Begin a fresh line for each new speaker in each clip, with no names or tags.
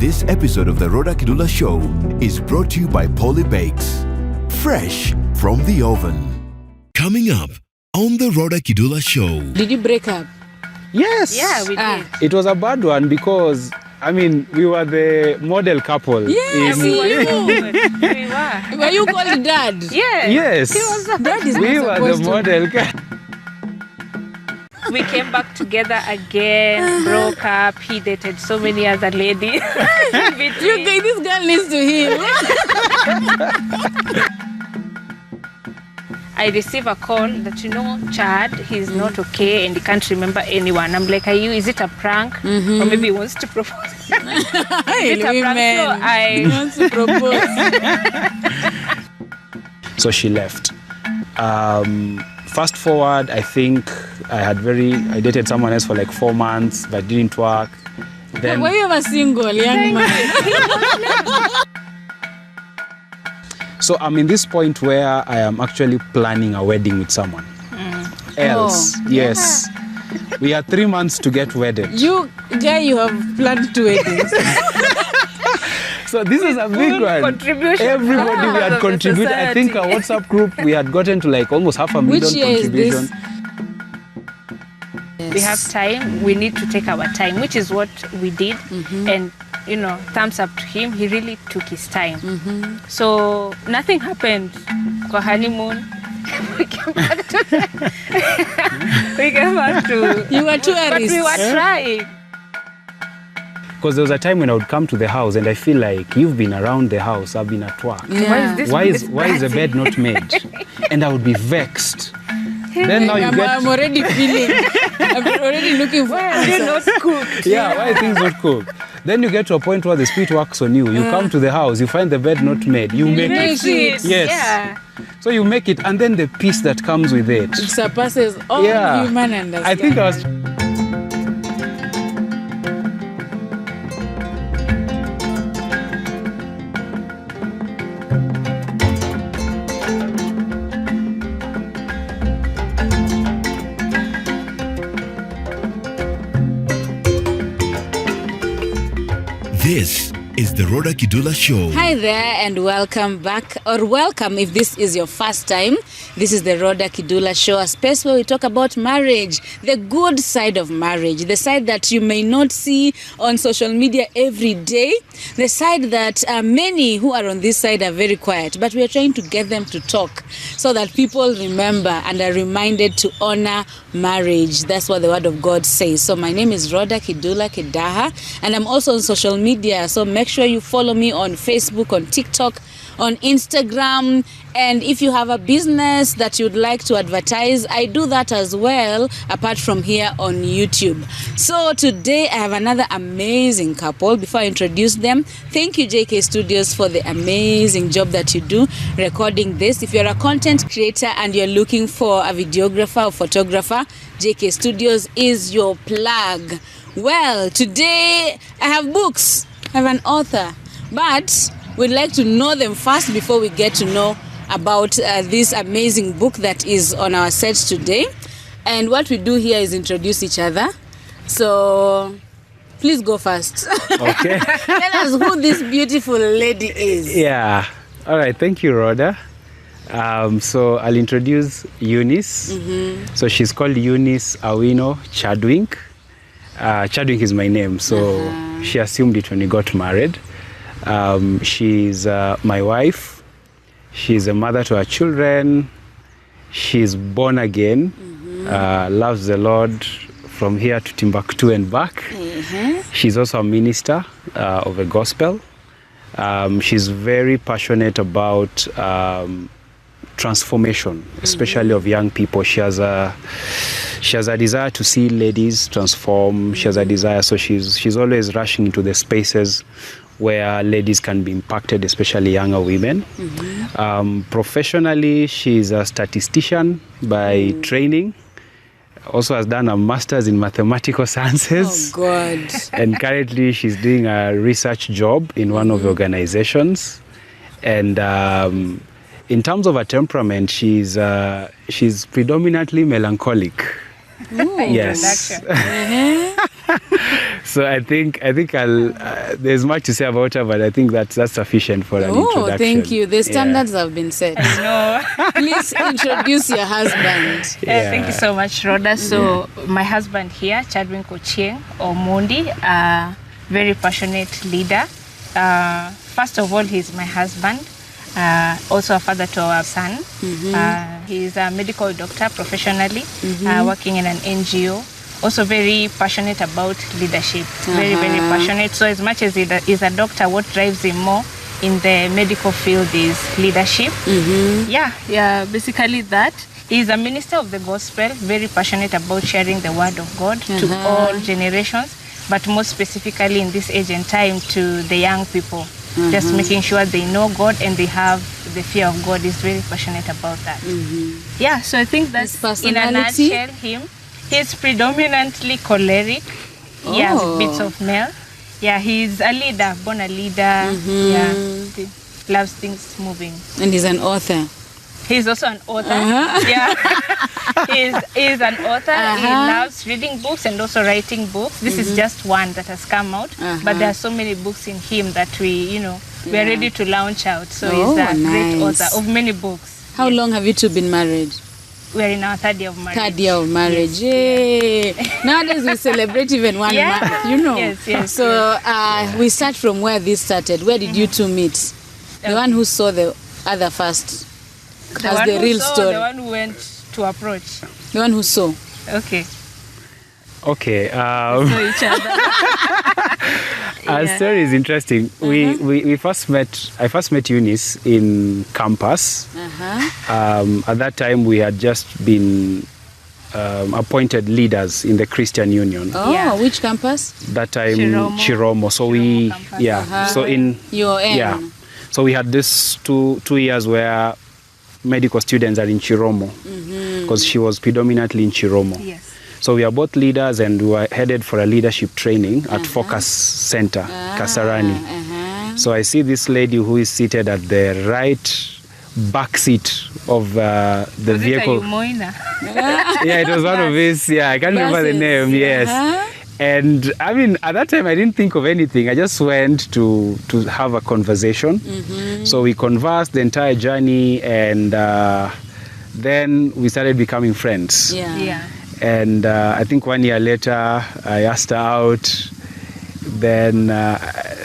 This episode of the Rawder Kidula Show is brought to you by Polly Bakes. Fresh from the oven. Coming up on the Rawder Kidula Show.
Did you break up?
Yes.
Yeah, we did.
It was a bad one because, we were the model couple.
Yes,
We
you.
were.
Were you called dad?
Yeah.
Yes.
He was the
Dad is
We
not
were the
supposed to.
model.
We came back together again, broke up. He dated so many other ladies.
You guys, this girl needs to heal.
I receive a call that, Chad, he's not okay and he can't remember anyone. I'm like, is it a prank? Or maybe he wants to propose. Is it a prank?
He wants to propose.
So she left. Fast forward, I think I dated someone else for like 4 months, but didn't work. Then,
Were you ever single, young man?
so I'm in this point where I am actually planning a wedding with someone else.
Oh,
Yes. We had 3 months to get wedded.
You have planned 2 weddings.
So this is a big one.
Contribution.
Everybody we had
of the
contributed. I think our WhatsApp group, we had gotten to like almost 500,000
Which year is
contribution.
this?
We have time. We need to take our time, which is what we did. And, thumbs up to him. He really took his time. So nothing happened. Kwa honeymoon. We came back to...
You were
But
tourists.
we were trying.
Because there was a time when I would come to the house and I feel like you've been around the house, I've been at work.
Yeah.
Why is the bed not made? And I would be vexed. Then now you
I'm already feeling. I'm already looking for.
You're not cooked.
yeah, why are things not cooked? Then you get to a point where the spirit works on you. You come to the house, you find the bed not made. You make it.
it.
Yes.
Yeah.
So you make it, and then the peace that comes with it.
It surpasses all
Yeah.
human understanding.
I think I was.
This is the Rawder Kidula Show.
Hi there and welcome back, or welcome if this is your first time. This is the Rodah Kidula Show, a space where we talk about marriage, the good side of marriage, the side that you may not see on social media every day, the side that many who are on this side are very quiet, but we are trying to get them to talk so that people remember and are reminded to honor marriage. That's what the Word of God says. So my name is Rodah Kidula Kedaha, and I'm also on social media, so make sure you follow me on Facebook, on TikTok, on Instagram. And if you have a business that you'd like to advertise, I do that as well, apart from here on YouTube. So today I have another amazing couple. Before I introduce them, thank you JK Studios for the amazing job that you do recording this. If you're a content creator and you're looking for a videographer or photographer, JK Studios is your plug. Well, today I have books. I have an author, but we'd like to know them first before we get to know about this amazing book that is on our set today. And what we do here is introduce each other. So please go first.
Okay.
Tell us who this beautiful lady is.
Yeah. All right. Thank you, Rhoda. So I'll introduce Eunice. So she's called Eunice Awino Chadwink. Chadwink is my name, so she assumed it when we got married. She's my wife. She's a mother to her children. She's born again, loves the Lord from here to Timbuktu and back. She's also a minister of the gospel. She's very passionate about transformation, especially of young people. She has a desire to see ladies transform. She has a desire, so she's always rushing into the spaces where ladies can be impacted, especially younger women. Professionally, she's a statistician by training. Also has done a master's in mathematical sciences.
Oh, God.
And currently she's doing a research job in one of the organizations. And in terms of her temperament, she's predominantly melancholic.
Ooh.
Yes. So I think I'll. There's much to say about her, but I think that's sufficient for an introduction.
Oh, thank you. The standards have been set.
No.
Please introduce your husband.
Thank you so much, Rodah. So my husband here, Chadwinks or Mondi, a very passionate leader. First of all, he's my husband. Also a father to our son. He's a medical doctor professionally, working in an NGO. Also very passionate about leadership. Very, very passionate. So as much as he's a doctor, what drives him more in the medical field is leadership. Basically that. He's a minister of the gospel, very passionate about sharing the word of God to all generations, but more specifically in this age and time to the young people. Just making sure they know God and they have the fear of God. Is very passionate about that. So I think that's in a nutshell him. He's predominantly choleric. He has bits of male. Yeah, he's a leader, born a leader. Loves things moving.
And he's an author.
He's also an author. He's an author. He loves reading books and also writing books. This is just one that has come out, but there are so many books in him that we are ready to launch out. So he's a great author of many books.
How long have you two been married?
We're in our third year of marriage.
Third year of marriage. Yay! Nowadays we celebrate even 1 month, So we start from where this started. Where did you two meet? The one who saw the other first. The real story.
The one who went to approach.
The one who saw.
Okay.
Our story is interesting. We first met. I first met Eunice in campus. At that time, we had just been appointed leaders in the Christian Union.
Which campus?
That time, Chiromo. So So in
UON.
So we had this two years where medical students are in Chiromo, because she was predominantly in Chiromo.
Yes.
So we are both leaders and we were headed for a leadership training at Focus Center, Kasarani. So I see this lady who is seated at the right back seat of the vehicle. It was one of his, I can't remember the name, yes. And I mean, at that time, I didn't think of anything. I just went to have a conversation. So we conversed the entire journey, and then we started becoming friends. And I think 1 year later, I asked her out. Then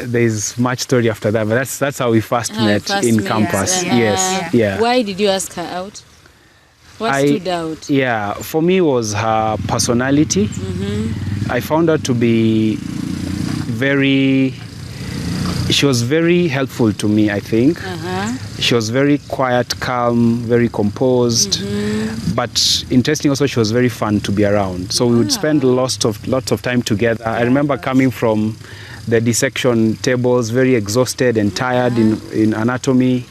there's much story after that, but that's how we first met in campus.
Why did you ask her out? What stood out?
For me was her personality. I found her to be she was very helpful to me, I think. She was very quiet, calm, very composed. But interesting also, she was very fun to be around. So we would spend lots of time together. I remember coming from the dissection tables, very exhausted and tired in anatomy.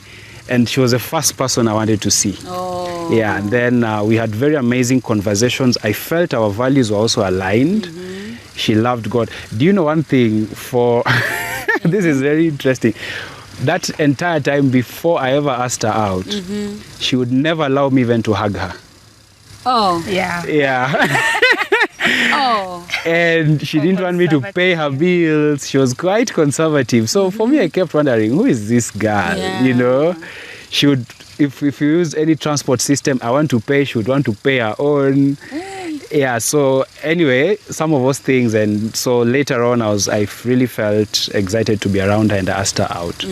And she was the first person I wanted to see. And then we had very amazing conversations. I felt our values were also aligned. She loved God. Do you know one thing? This is very interesting. That entire time before I ever asked her out, she would never allow me even to hug her. And she didn't want me to pay her bills. She was quite conservative. So for me, I kept wondering, who is this girl? She would, if you use any transport system I want to pay, she would want to pay her own. So anyway, some of those things, and so later on I really felt excited to be around her and I asked her out.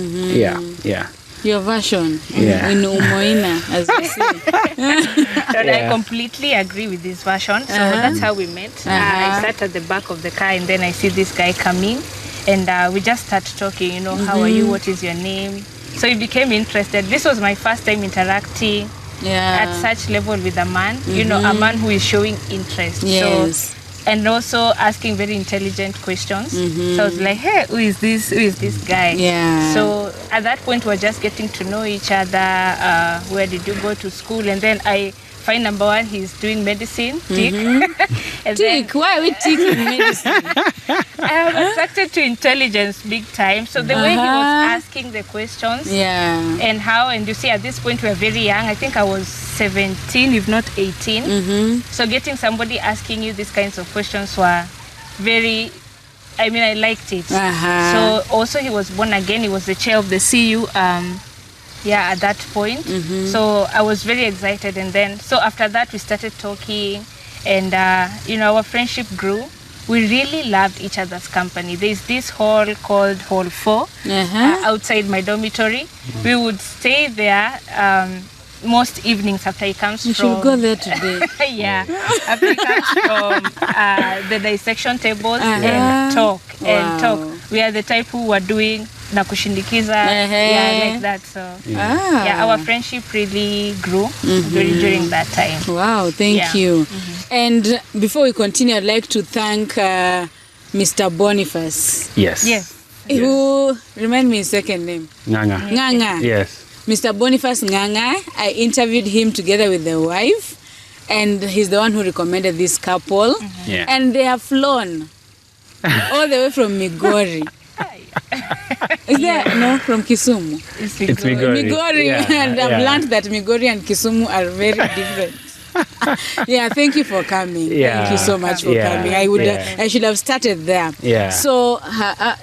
Your version in Umoina, as we say.
I completely agree with this version. So that's how we met. I sat at the back of the car and then I see this guy coming and we just start talking, how are you, what is your name? So he became interested. This was my first time interacting at such level with a man, a man who is showing interest. So, and also asking very intelligent questions. So I was like, hey, who is this guy? So at that point, we're just getting to know each other. Where did you go to school? And then I find number one, he's doing medicine. Tick.
Why are we ticking medicine?
I am attracted to intelligence big time. So the way he was asking the questions and you see at this point we're very young. I think I was 17, if not 18. So getting somebody asking you these kinds of questions were very I mean, I liked it.
Uh-huh.
So also he was born again. He was the chair of the CU. At that point. So I was very excited, and then so after that we started talking, and our friendship grew. We really loved each other's company. There's this hall called Hall 4 outside my dormitory. We would stay there most evenings after he comes
You
from...
should go there today.
Yeah, after he comes from the dissection tables and talk. We are the type who were doing nakushindikiza, like that. So our friendship really grew during that time.
Wow, thank you. And before we continue, I'd like to thank Mr. Boniface.
Yes.
Who, remind me his second name?
Nganga. Yes.
Mr. Boniface Nganga. I interviewed him together with the wife, and he's the one who recommended this couple. And they have flown all the way from Migori. Is there no from Kisumu?
It's Migori.
And I've learned that Migori and Kisumu are very different. Thank you for coming. Thank you so much for coming. I should have started there. So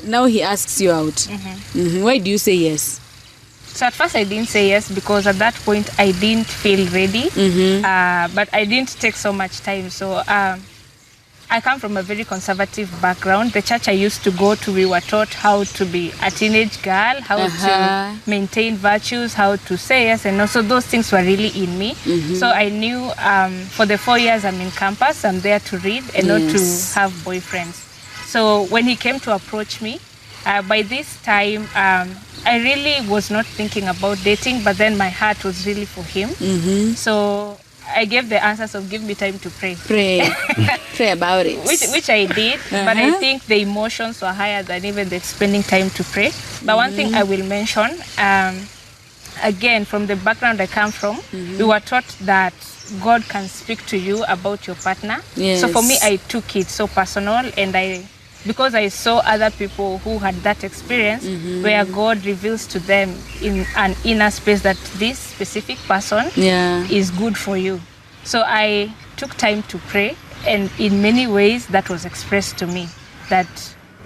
now he asks you out. Why do you say yes?
So at first I didn't say yes because at that point I didn't feel ready. But I didn't take so much time. So I come from a very conservative background. The church I used to go to, we were taught how to be a teenage girl, how to maintain virtues, how to say yes, and also those things were really in me. So I knew for the 4 years I'm in campus, I'm there to read and not to have boyfriends. So when he came to approach me, by this time, I really was not thinking about dating, but then my heart was really for him. So I gave the answers of give me time to pray.
Pray about it.
Which I did, but I think the emotions were higher than even the spending time to pray. But one thing I will mention, again, from the background I come from, we were taught that God can speak to you about your partner. So for me, I took it so personal, and because I saw other people who had that experience where God reveals to them in an inner space that this specific person is good for you. So I took time to pray, and in many ways that was expressed to me that,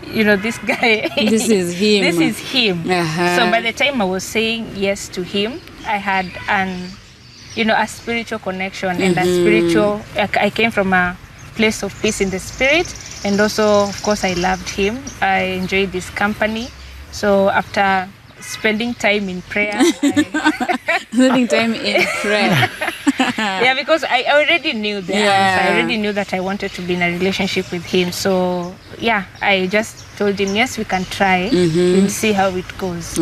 this guy,
this is him.
This is him. So by the time I was saying yes to him, I had a spiritual connection and a spiritual, I came from a place of peace in the spirit. And also, of course, I loved him. I enjoyed his company. So after spending time in prayer... because I already knew the answer. I already knew that I wanted to be in a relationship with him. So, I just told him, yes, we can try. We'll see how it goes.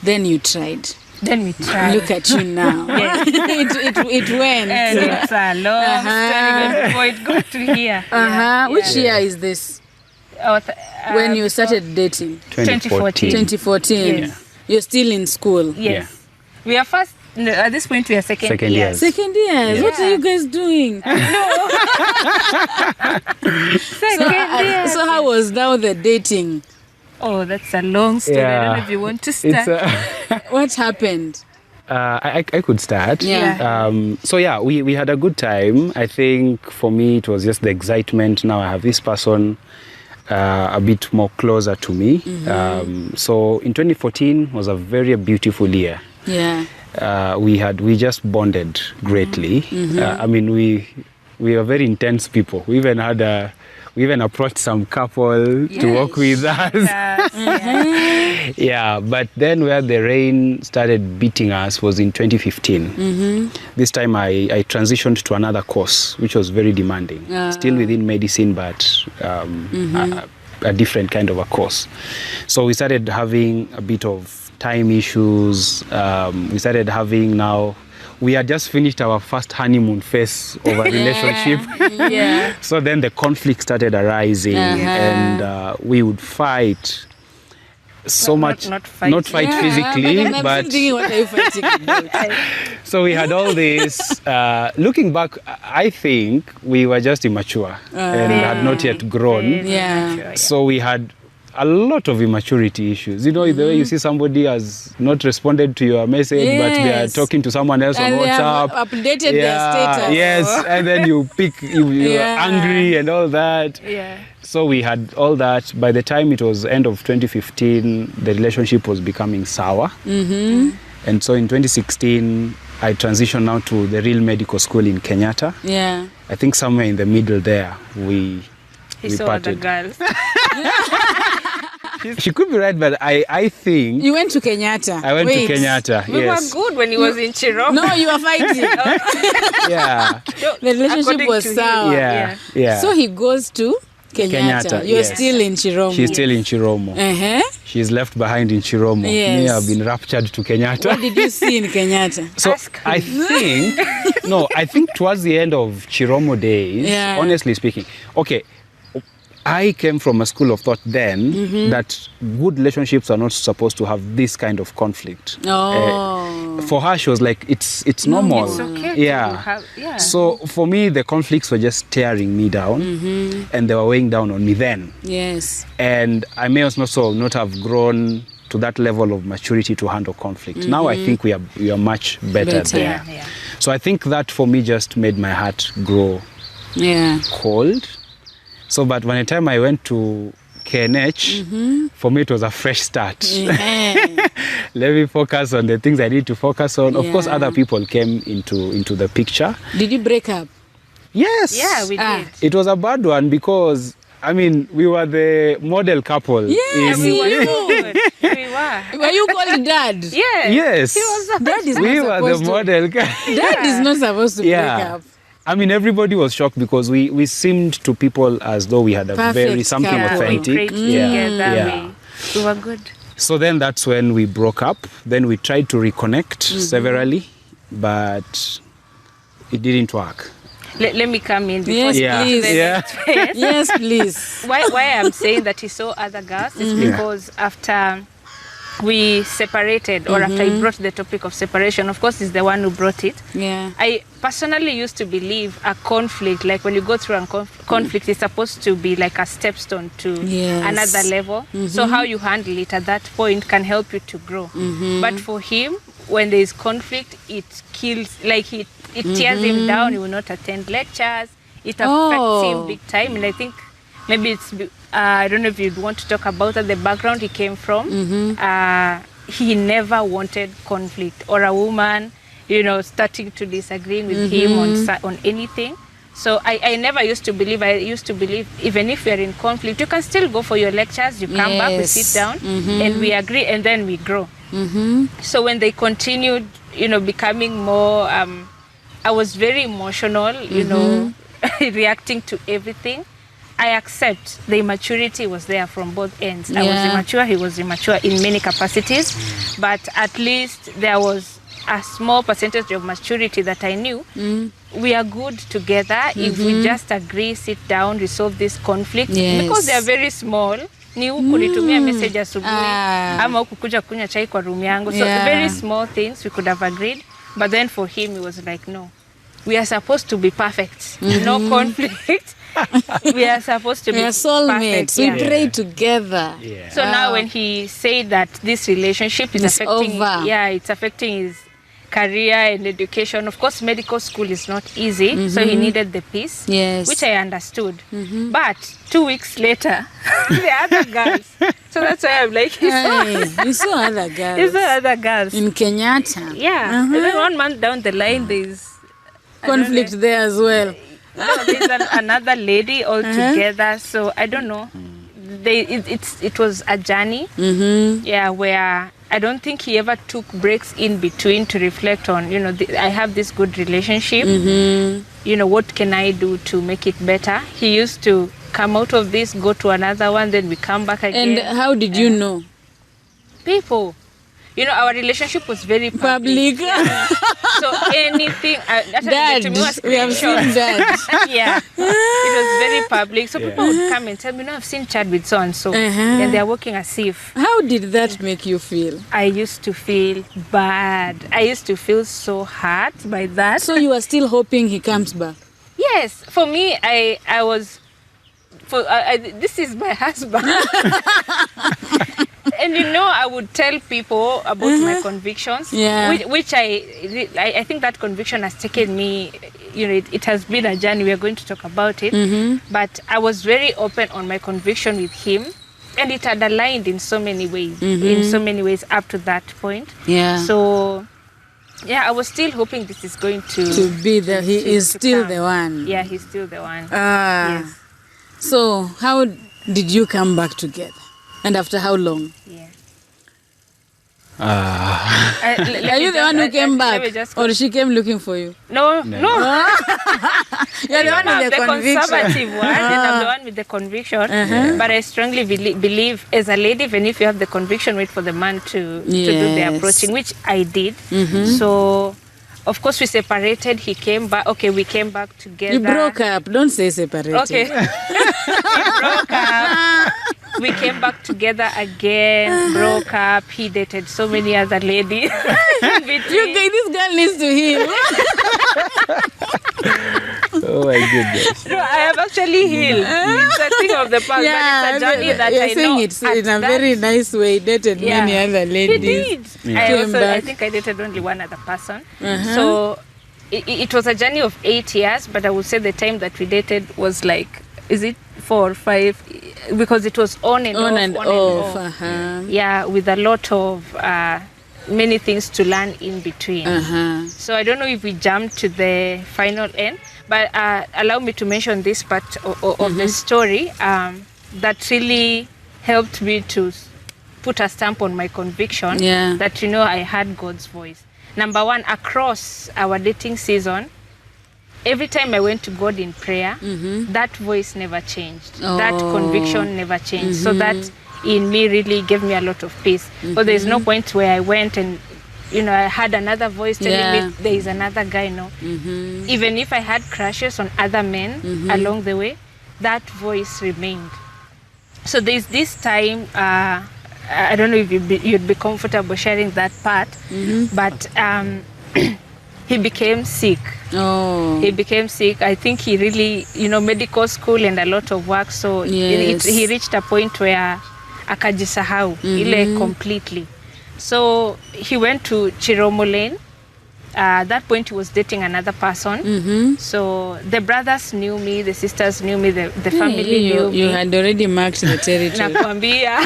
Then you tried.
Then we tried.
Look at you now. It went.
And it's a long story before it got to here.
Which year is this? When you started dating?
2014.
2014.
Yes.
You're still in school?
Yes. We are first, at this point we are second years.
Second years? What are you guys doing? So how was now the dating?
Oh, that's a long story. I don't know if you want to start.
What happened?
I could start.
Yeah.
We had a good time. I think for me it was just the excitement. Now I have this person a bit more closer to me. So in 2014 was a very beautiful year. We just bonded greatly. I mean, we were very intense people. We even approached some couple to work with us. But then where the rain started beating us was in 2015. This time I transitioned to another course, which was very demanding. Still within medicine, but a different kind of a course. So we started having a bit of time issues. We started having we had just finished our first honeymoon phase of a relationship. So then the conflict started arising, and we would fight so much. Not fight physically, but
what are you fighting about?
So we had all this. Looking back, I think we were just immature and had not yet grown. So we had a lot of immaturity issues. You know, the way you see somebody has not responded to your message, but they are
Yes.
talking to someone else
And
on
they have
WhatsApp.
updated their status.
Yes, and then you're
Yeah.
angry and all that.
Yeah.
So we had all that. By the time it was end of 2015, the relationship was becoming sour. And so in 2016, I transitioned now to the real medical school in Kenyatta.
Yeah.
I think somewhere in the middle there, we
Saw
parted.
the girls.
She could be right, but I think
You went to Kenyatta.
I went
Wait.
to Kenyatta.
We
Yes.
were good when he was in Chiro.
No, you were fighting.
Yeah.
The relationship was sour.
Yeah.
So he goes to Kenyatta.
Kenyatta,
You're
yes.
still in Chiromo.
She's still in Chiromo.
Uh-huh.
She's left behind in Chiromo.
Yes.
Me, I've been raptured to Kenyatta.
What did you see in Kenyatta?
So
Ask
I think towards the end of Chiromo days,
Yeah.
honestly speaking, okay, I came from a school of thought then that good relationships are not supposed to have this kind of conflict.
Oh.
For her, she was like, it's normal.
It's okay to
Yeah.
have- yeah.
So for me, the conflicts were just tearing me down, and they were weighing down on me then.
Yes.
And I may also not have grown to that level of maturity to handle conflict. Now I think we are much better
Better.
there.
Yeah.
So I think that for me just made my heart grow
Yeah.
cold. So, but by the time I went to KNH, for me it was a fresh start.
Yeah.
Let me focus on the things I need to focus on. Of course,
Yeah.
other people came into the picture.
Did you break up?
Yes.
Yeah, we
Ah.
did.
It was a bad one because, I mean, we were the model couple.
Yes,
in-
we
We were
You.
good. We were.
Were you called dad?
Yeah.
Yes.
He was a
Dad is
We
not
were the
supposed to.
model.
Dad is not supposed to break
Yeah.
up.
I mean, everybody was shocked because we seemed to people as though we had a
Perfect
something
couple.
We
authentic.
prayed together.
Yeah.
We were good.
So then that's when we broke up. Then we tried to reconnect severally, but it didn't work.
Let me come in before
Yes,
you
Yeah.
go to
please.
the
Yeah.
next phase.
Yes, please.
Why I'm saying that he saw other girls is because after we separated, or after he brought the topic of separation, of course he's the one who brought it.
Yeah.
I personally used to believe a conflict, like when you go through a conflict, is supposed to be like a stepstone to
Yes.
another level. So how you handle it at that point can help you to grow. But for him, when there is conflict, it kills, like it tears him down. He will not attend lectures. It affects him big time. And I think maybe it's, I don't know if you'd want to talk about the background he came from. He never wanted conflict or a woman, starting to disagree with him on anything. So I never used to believe. I used to believe even if you're in conflict, you can still go for your lectures. You come back, we sit down, and we agree, and then we grow. So when they continued, becoming more, I was very emotional, reacting to everything. I accept the immaturity was there from both ends. I was immature, he was immature in many capacities, but at least there was a small percentage of maturity that I knew. We are good together if we just agree, sit down, resolve this conflict.
Yes.
Because they are very small. Ni huku nitumia message asubuhi ama huku kuja kunywa chai kwa room yangu. So very small things we could have agreed, but then for him it was like, no, we are supposed to be perfect. No conflict. We are supposed to be
We are soulmates.
perfect.
We
Yeah.
pray together.
Yeah.
So now when he said that this relationship is
It's
affecting,
over.
it's affecting his career and education. Of course, medical school is not easy, so he needed the peace,
Yes.
which I understood. But 2 weeks later, the other girls. So that's why I'm like,
Hey, you saw other girls.
is there other girls?
In Kenyatta.
Yeah. And then 1 month down the line, there's
Conflict there as well.
there's another lady altogether. So I don't know. It was a journey. Yeah, where I don't think he ever took breaks in between to reflect on, I have this good relationship. What can I do to make it better? He used to come out of this, go to another one, then we come back again.
And how did you know?
People. Our relationship was very public. So anything,
Dad, we have seen that.
Yeah, it was very public. So people would come and tell me, I've seen Chad with so and so, and they're working as if.
How did that make you feel?
I used to feel bad. I used to feel so hurt by that.
So you are still hoping he comes back?
Yes, for me, I was this is my husband. And I would tell people about my convictions, which I think that conviction has taken me, it has been a journey. We are going to talk about it. But I was very open on my conviction with him, and it had aligned in so many ways, up to that point. So I was still hoping this is going to
be the, he is still the one.
Yeah, he's still the one.
Yes. So how did you come back together? And after how long?
Yeah.
Are you the one who came back? Or she came looking for you?
No.
You're the one with the conviction.
Conservative one, and I'm the one with the conviction. But I strongly believe, as a lady, even if you have the conviction, wait for the man to do the approaching, which I did. So, of course, we separated. He came back. Okay, we came back together.
You broke up. Don't say separated.
Okay. We broke up. We came back together again, broke up. He dated so many other ladies.
This girl needs to heal.
Oh my goodness.
No, I have actually healed. It's a thing of the past, but it's a journey that
you're
I
saying
know.
It's in a very nice way. Dated many other ladies.
He did. I think I dated only one other person. So it was a journey of 8 years, but I would say the time that we dated was like, is it 4 or 5? Because it was on and off. Yeah, with a lot of many things to learn in between. So I don't know if we jumped to the final end, but allow me to mention this part of the story that really helped me to put a stamp on my conviction that, I had God's voice. Number one, across our dating season, every time I went to God in prayer, that voice never changed. That conviction never changed. So that in me really gave me a lot of peace. But there's no point where I went and, I had another voice telling me there is another guy. No. Even if I had crushes on other men along the way, that voice remained. So there's this time, I don't know if you'd be comfortable sharing that part, but he became sick. He became sick. I think he really, medical school and a lot of work. So he reached a point where akajisahau ile completely. So he went to Chiromo Lane. At that point, he was dating another person. So the brothers knew me, the sisters knew me, the family knew me.
You had already marked the territory.
Nakwambia.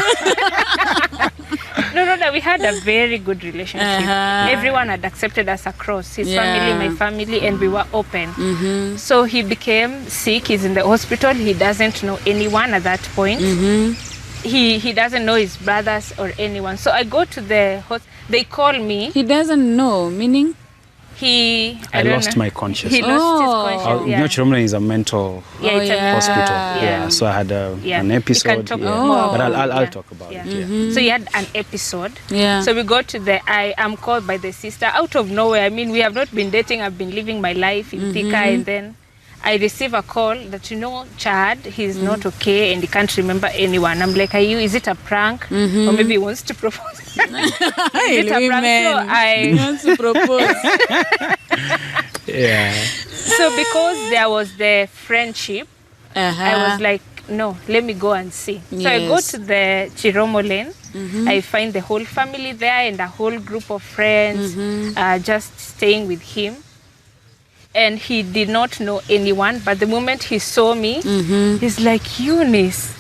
No, we had a very good relationship. Everyone had accepted us across, his family, my family, and we were open. So he became sick, he's in the hospital, he doesn't know anyone at that point. He doesn't know his brothers or anyone. So I go to the hospital, they call me.
He doesn't know, meaning?
I lost my consciousness.
He lost his consciousness.
Chiromla is a mental hospital. So I had an episode.
You can talk more.
But I'll talk about it.
So he had an episode. So we go to I am called by the sister out of nowhere. I mean, we have not been dating. I've been living my life in Thika, and then I receive a call that, Chad, he's not okay and he can't remember anyone. I'm like, is it a prank? Or maybe he wants to propose. Is it a prank?
He wants to propose.
So because there was the friendship, I was like, no, let me go and see. So I go to the Chiromo Lane. I find the whole family there and a whole group of friends just staying with him. And he did not know anyone, but the moment he saw me, he's like, Eunice,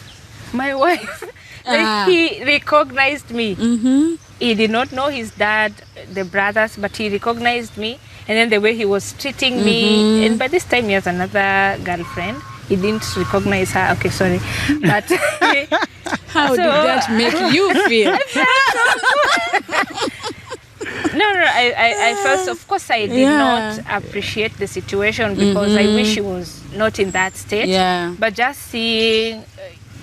my wife. Like, he recognized me. He did not know his dad, the brothers, but he recognized me. And then the way he was treating me, and by this time he has another girlfriend. He didn't recognize her. Okay, sorry. But
how did that make you feel?
No, I first, of course, I did not appreciate the situation because I wish he was not in that state. But just seeing,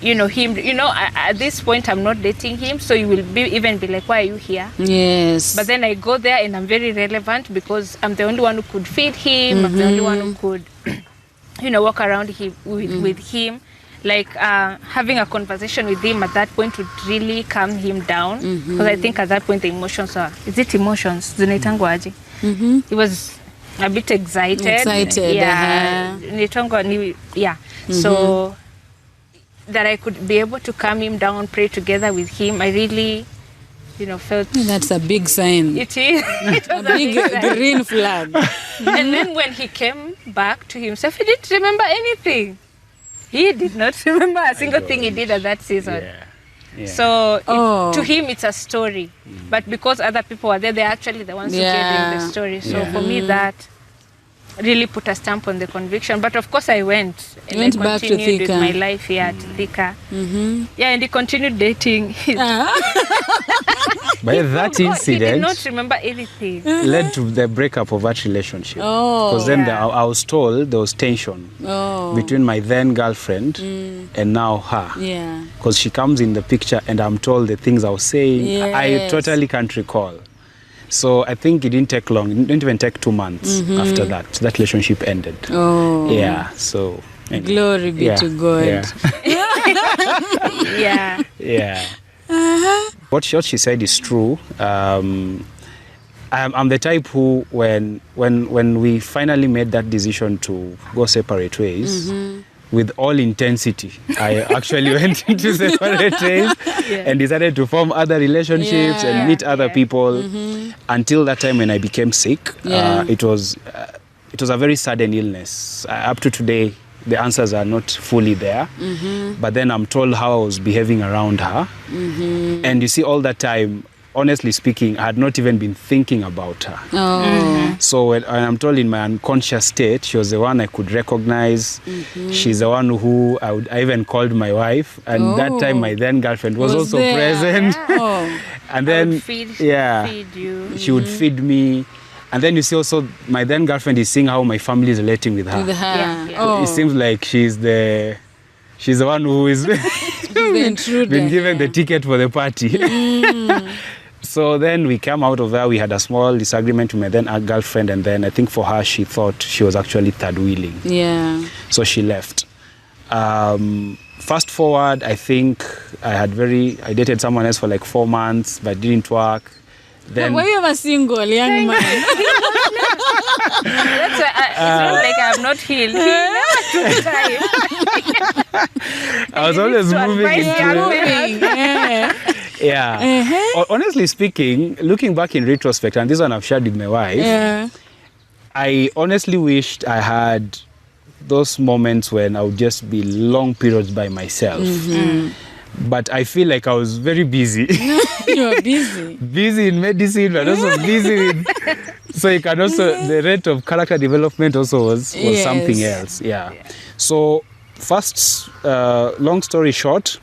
him, at this point, I'm not dating him, so you will even be like, why are you here?
Yes.
But then I go there and I'm very relevant because I'm the only one who could feed him. I'm the only one who could, walk around with him. Like having a conversation with him at that point would really calm him down because I think at that point the emotions is it emotions? He was a bit excited.
Yeah.
So that I could be able to calm him down, pray together with him, I really, felt
That's a big sign.
it is. It was
A big green flag.
And then when he came back to himself, he didn't remember anything. He did not remember a single thing he did at that season.
Yeah.
So
Oh.
to him, it's a story. But because other people were there, they're actually the ones who gave him the story. So
Yeah.
for me, that really put a stamp on the conviction. But of course, I went. And
Went
I
back to
continued with
Thika.
my life here at Thika. Yeah, and he continued dating. His
But that
He did
incident
not remember anything.
led to the breakup of that relationship.
Oh.
Because then
Yeah.
I was told there was tension
Oh.
between my then girlfriend and now her.
Yeah.
Because she comes in the picture and I'm told the things I was saying, I
Yes.
totally can't recall. So I think it didn't take long. It didn't even take 2 months after that. That relationship ended.
Oh.
Yeah, so... anyway.
Glory be
Yeah,
to God.
Yeah.
Yeah.
Yeah. What she said is true. I'm the type who, when we finally made that decision to go separate ways, with all intensity, I actually went into separate ways and decided to form other relationships and meet other people. Until that time when I became sick, it was a very sudden illness. Up to today, the answers are not fully there. But then I'm told how I was behaving around her. And you see, all that time, honestly speaking, I had not even been thinking about her.
Oh.
So when I'm told in my unconscious state, she was the one I could recognize. She's the one who I even called my wife. And that time, my then girlfriend was also
there.
present.
Oh.
And
I
then,
would feed you.
she would feed me. And then you see also, my then girlfriend is seeing how my family is relating with her.
With her.
Yeah, yeah.
Oh.
It seems like she's the one who is
the intruder.
been given the ticket for the party. So then we came out of there. We had a small disagreement with my then girlfriend, and then I think for her, she thought she was actually third wheeling.
Yeah.
So she left. Fast forward, I think I dated someone else for like 4 months, but it didn't work. Then
Were you ever single, young man?
That's why it's not like I'm not healed. He never took time.
I was always
to
moving
advise
into
young
Yeah.
Yeah. Honestly speaking, looking back in retrospect, and this one I've shared with my wife,
Yeah.
I honestly wished I had those moments when I would just be long periods by myself. But I feel like I was very busy.
You were busy.
Busy in medicine, but also busy with... So you can also... The rate of character development also was
Yes.
something else. Yeah. So first, long story short,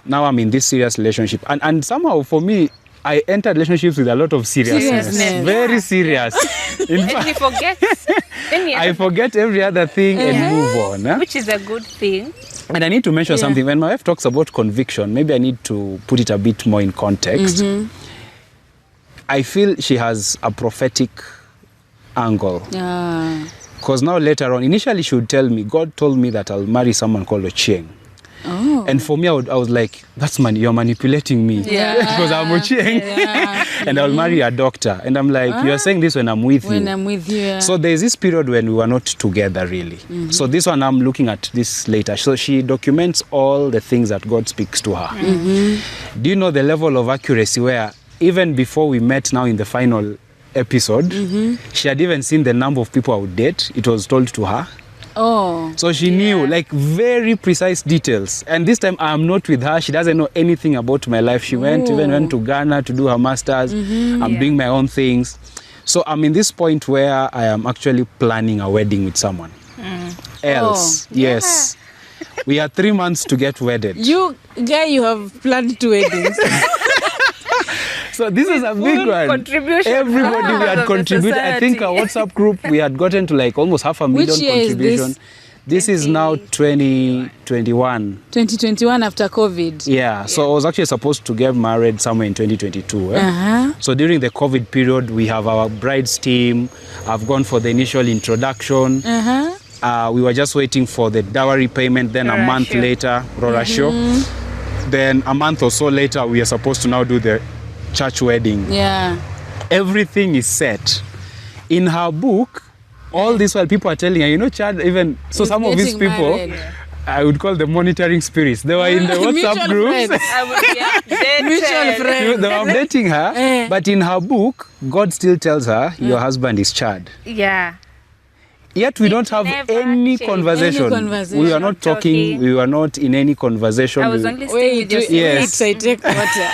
now I'm in this serious relationship. And somehow for me, I entered relationships with a lot of seriousness.
Seriousness.
Very serious. In
And
fact,
he forgets.
I forget every other thing and move on. Huh?
Which is a good thing.
And I need to mention something. When my wife talks about conviction, maybe I need to put it a bit more in context. I feel she has a prophetic angle. Because now later on, initially she would tell me, God told me that I'll marry someone called Ochieng.
Oh.
And for me, I was like, you're manipulating me.
Yeah.
Because I'm Ochieng. And I'll marry a doctor. And I'm like, you're saying this when I'm with you.
When I'm with you. Yeah.
So there's this period when we were not together really. So this one, I'm looking at this later. So she documents all the things that God speaks to her. Do you know the level of accuracy where even before we met now in the final episode, she had even seen the number of people I would date. It was told to her.
Oh.
So she knew like very precise details. And this time I'm not with her. She doesn't know anything about my life. She even went to Ghana to do her master's. I'm doing my own things. So I'm in this point where I am actually planning a wedding with someone else. Yes. We are 3 months to get wedded.
You have planned 2 weddings.
So this is a big one.
Contribution.
Everybody we had
of the
contributed. I think our WhatsApp group, we had gotten to like almost 500,000
Which year is
contribution. This is now 2021.
2021 after COVID.
Yeah, so I was actually supposed to get married somewhere in 2022.
Uh-huh.
So during the COVID period, we have our brides team. I've gone for the initial introduction. We were just waiting for the dowry payment. Then a month later, Rodah Show. Then a month or so later, we are supposed to now do the church wedding.
Yeah.
Everything is set. In her book, all this while people are telling her, Chad, even... So some of these
getting
people...
married.
I would call them monitoring spirits. They were in the WhatsApp
Mutual
groups.
friends.
I would be updated.
Mutual friends.
They were updating her, but in her book, God still tells her, your husband is Chad.
Yeah.
Yet we
It
don't have
never
any
changed.
conversation.
Any conversation.
We were not talking. We were not in any conversation.
I was
We-
only staying with your
Yes.
Wait, I take water.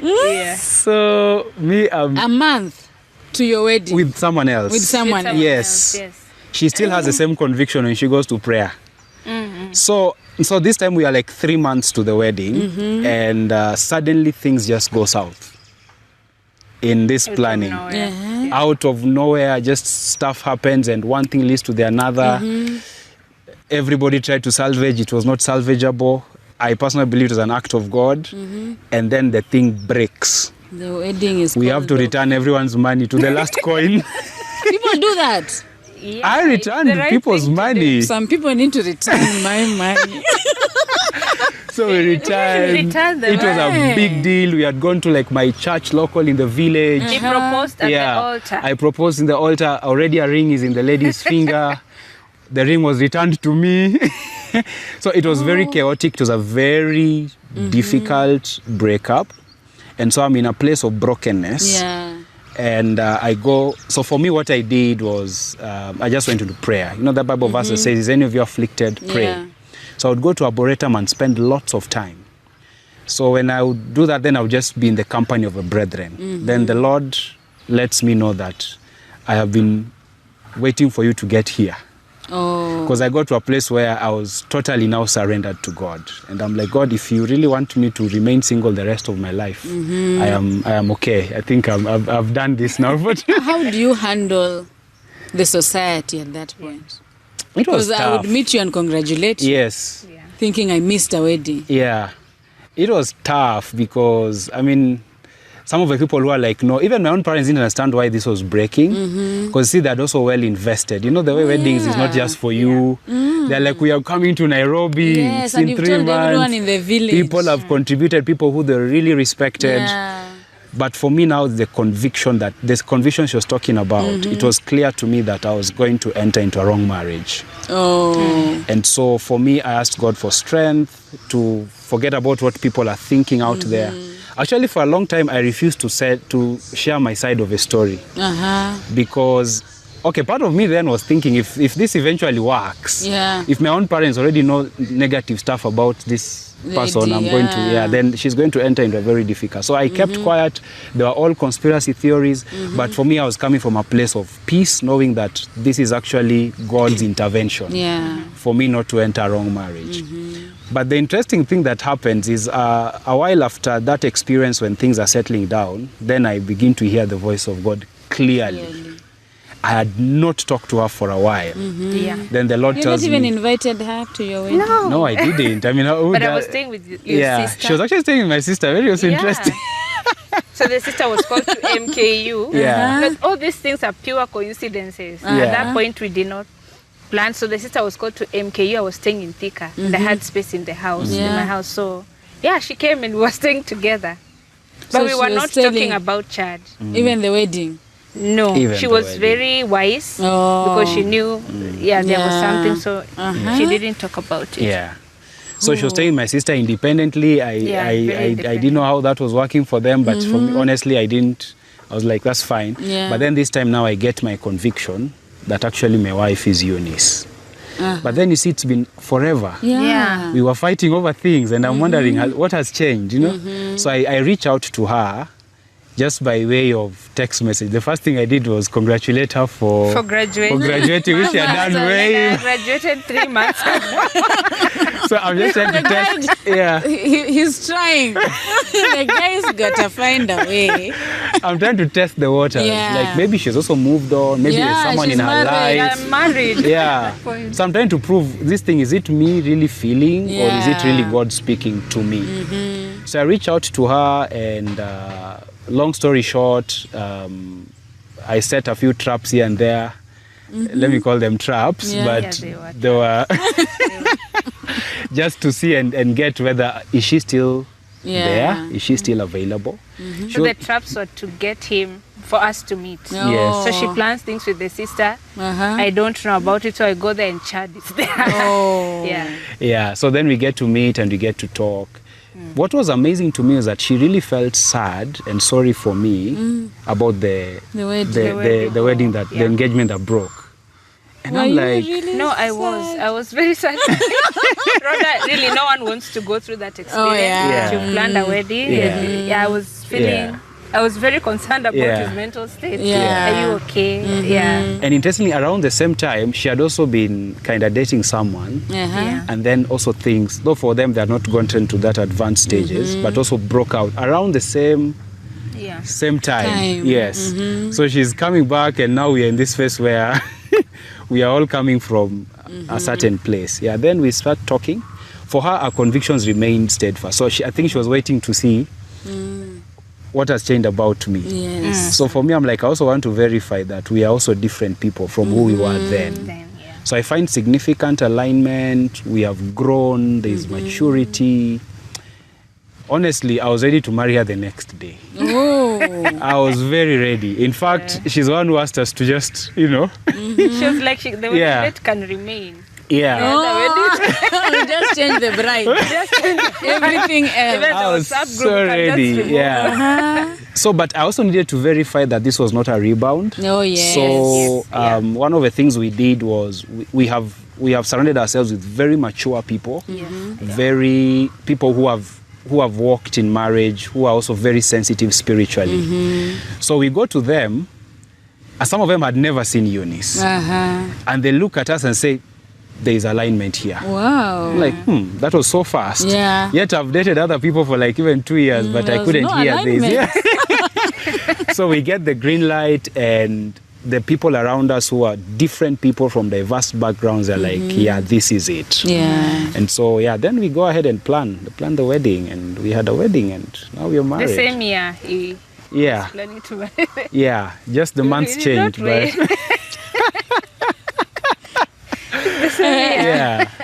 Yeah.
So me,
A month to your wedding.
with someone else.
With someone else.
Yes.
Yes.
She still has the same conviction when she goes to prayer. So this time we are like 3 months to the wedding, and suddenly things just go south in this planning. Out of nowhere, just stuff happens, and one thing leads to the another. Everybody tried to salvage; it was not salvageable. I personally believe it was an act of God, and then the thing breaks.
The wedding is
We have to
called
return everyone's money to the last coin.
off. People do that.
Yeah,
I
it's the
returned
right
people's
thing to do.
money.
Some people need to return my money.
So we returned.
Return the
It was a
money.
big deal. We had gone to like my church local in the village.
He proposed at the altar.
I proposed in the altar. Already a ring is in the lady's finger. The ring was returned to me. So it was very chaotic. It was a very difficult breakup. And so I'm in a place of brokenness.
Yeah.
And I go, so for me, what I did was I just went into prayer. You know, the Bible verse that says, is any of you afflicted? Pray.
Yeah.
So I would go to Arboretum and spend lots of time. So when I would do that, then I would just be in the company of the brethren. Then the Lord lets me know that I have been waiting for you to get here.
Oh.
Because I got to a place where I was totally now surrendered to God. And I'm like, God, if you really want me to remain single the rest of my life, I am okay. I think I've done this now. But
How do you handle the society at that point?
it was
Because I
tough.
would meet you and congratulate you,
Yes.
Yeah.
thinking I missed a wedding.
Yeah. It was tough because, I mean, some of the people who are like, no, even my own parents didn't understand why this was breaking. Because, see, they're also well invested. You know, the way weddings is not just for you. They're like, we are coming to Nairobi.
Yes,
It's
and
in
you've
3
told
months.
everyone in the village.
People have contributed, people who they really respected.
Yeah.
But for me now, this conviction she was talking about, it was clear to me that I was going to enter into a wrong marriage.
Oh.
And so for me, I asked God for strength to forget about what people are thinking out there. Actually, for a long time, I refused to share my side of a story. Because, okay, part of me then was thinking, if this eventually works,
Yeah.
if my own parents already know negative stuff about this person,
Lady,
I'm going to, then she's going to enter into a very difficult. So I kept quiet. They were all conspiracy theories. But for me, I was coming from a place of peace, knowing that this is actually God's intervention
Yeah.
for me not to enter a wrong marriage. But the interesting thing that happens is a while after that experience, when things are settling down, then I begin to hear the voice of God clearly. I had not talked to her for a while.
Yeah.
Then the Lord
You
tells
not even
me,
invited her to your wedding?
No.
no, I didn't. I mean,
But I was staying with your sister.
she was actually staying with my sister. Very also
Yeah.
interesting.
So the sister was called to MKU.
Yeah.
But all these things are pure coincidences.
Yeah.
At that point, we did not plan. So the sister was called to MKU. I was staying in Thika. And I had space in the house, in my house. So, yeah, she came and we were staying together. But
So
we
she
were
was
not
telling-
talking about Chad.
Even the wedding?
No,
Even
she
the
was
wedding.
very wise because she knew, there was
Yeah.
something. So she didn't talk about it.
Yeah. So she was staying with my sister independently. I didn't know how that was working for them, but for me, honestly, I didn't. I was like, that's fine.
Yeah.
But then this time now I get my conviction that actually my wife is Eunice. But then you see, it's been forever.
Yeah.
We were fighting over things, and I'm wondering what has changed, you know? So I reach out to her just by way of text message. The first thing I did was congratulate her for
graduating.
for graduating, which she had done
So
way.
I graduated 3 months ago.
So I'm just trying to test. Yeah.
He's trying. The guy's got to find a way.
I'm trying to test the waters.
Yeah.
Like maybe she's also moved on. Maybe there's someone in
she's
her
married.
life.
I'm married.
Yeah. So I'm trying to prove this thing. Is it me really feeling, or is it really
Yeah.
God speaking to me? So I reach out to her, and long story short, I set a few traps here and there. Let me call them traps,
Yeah.
but
Yeah,
they were just to see and get whether is she still there? Is she still available?
So the traps were to get him for us to meet.
Oh.
Yes.
So she plans things with the sister.
Uh-huh.
I don't know about it, so I go there and Chad is there.
Oh.
Yeah.
Yeah, so then we get to meet and we get to talk. What was amazing to me is that she really felt sad and sorry for me about the wedding that the engagement that broke. And
Were
I'm
you
like,
really
No, I was very sad. Rhoda, really, no one wants to go through that experience.
yeah.
You planned a wedding.
Yeah.
Yeah, I was feeling.
Yeah.
I was very concerned about
Yeah.
his mental state.
Yeah.
Are you okay? Yeah.
and interestingly, around the same time, she had also been kind of dating someone.
Uh-huh.
Yeah.
And then also things, though for them, they had not gotten to that advanced stages, but also broke out around the same
Yeah.
time. Yes. So she's coming back, and now we are in this phase where we are all coming from a certain place. Yeah. Then we start talking. For her, our convictions remained steadfast. So I think she was waiting to see what has changed about me.
Yes.
So for me, I'm like, I also want to verify that we are also different people from who we were then.
Then, yeah.
So I find significant alignment. We have grown. There's maturity. Honestly, I was ready to marry her the next day.
Oh.
I was very ready. In fact, she's the one who asked us to just,
She was like, the wedding
Yeah.
date can remain.
yeah.
Oh. Just change the bride. Everything else.
Even
I
the
was
WhatsApp
so
group can just
ready.
remove.
Yeah. So, but I also needed to verify that this was not a rebound.
Oh, yes.
So,
Yes,
one of the things we did was we have surrounded ourselves with very mature people, very people who have walked in marriage, who are also very sensitive spiritually. So we go to them, and some of them had never seen Eunice,
Uh-huh.
and they look at us and say, there is alignment here.
Wow.
I'm like, that was so fast.
Yeah.
Yet I've dated other people for like even 2 years, but I
There's
couldn't
no
hear this.
alignment.
Yeah. So we get the green light, and the people around us who are different people from diverse backgrounds are like, yeah, this is it.
Yeah.
And so, then we go ahead and plan the wedding, and we had a wedding, and now we are married.
The same year, he
Yeah,
was planning to marry.
yeah, just the months
He did not
changed, but
wait.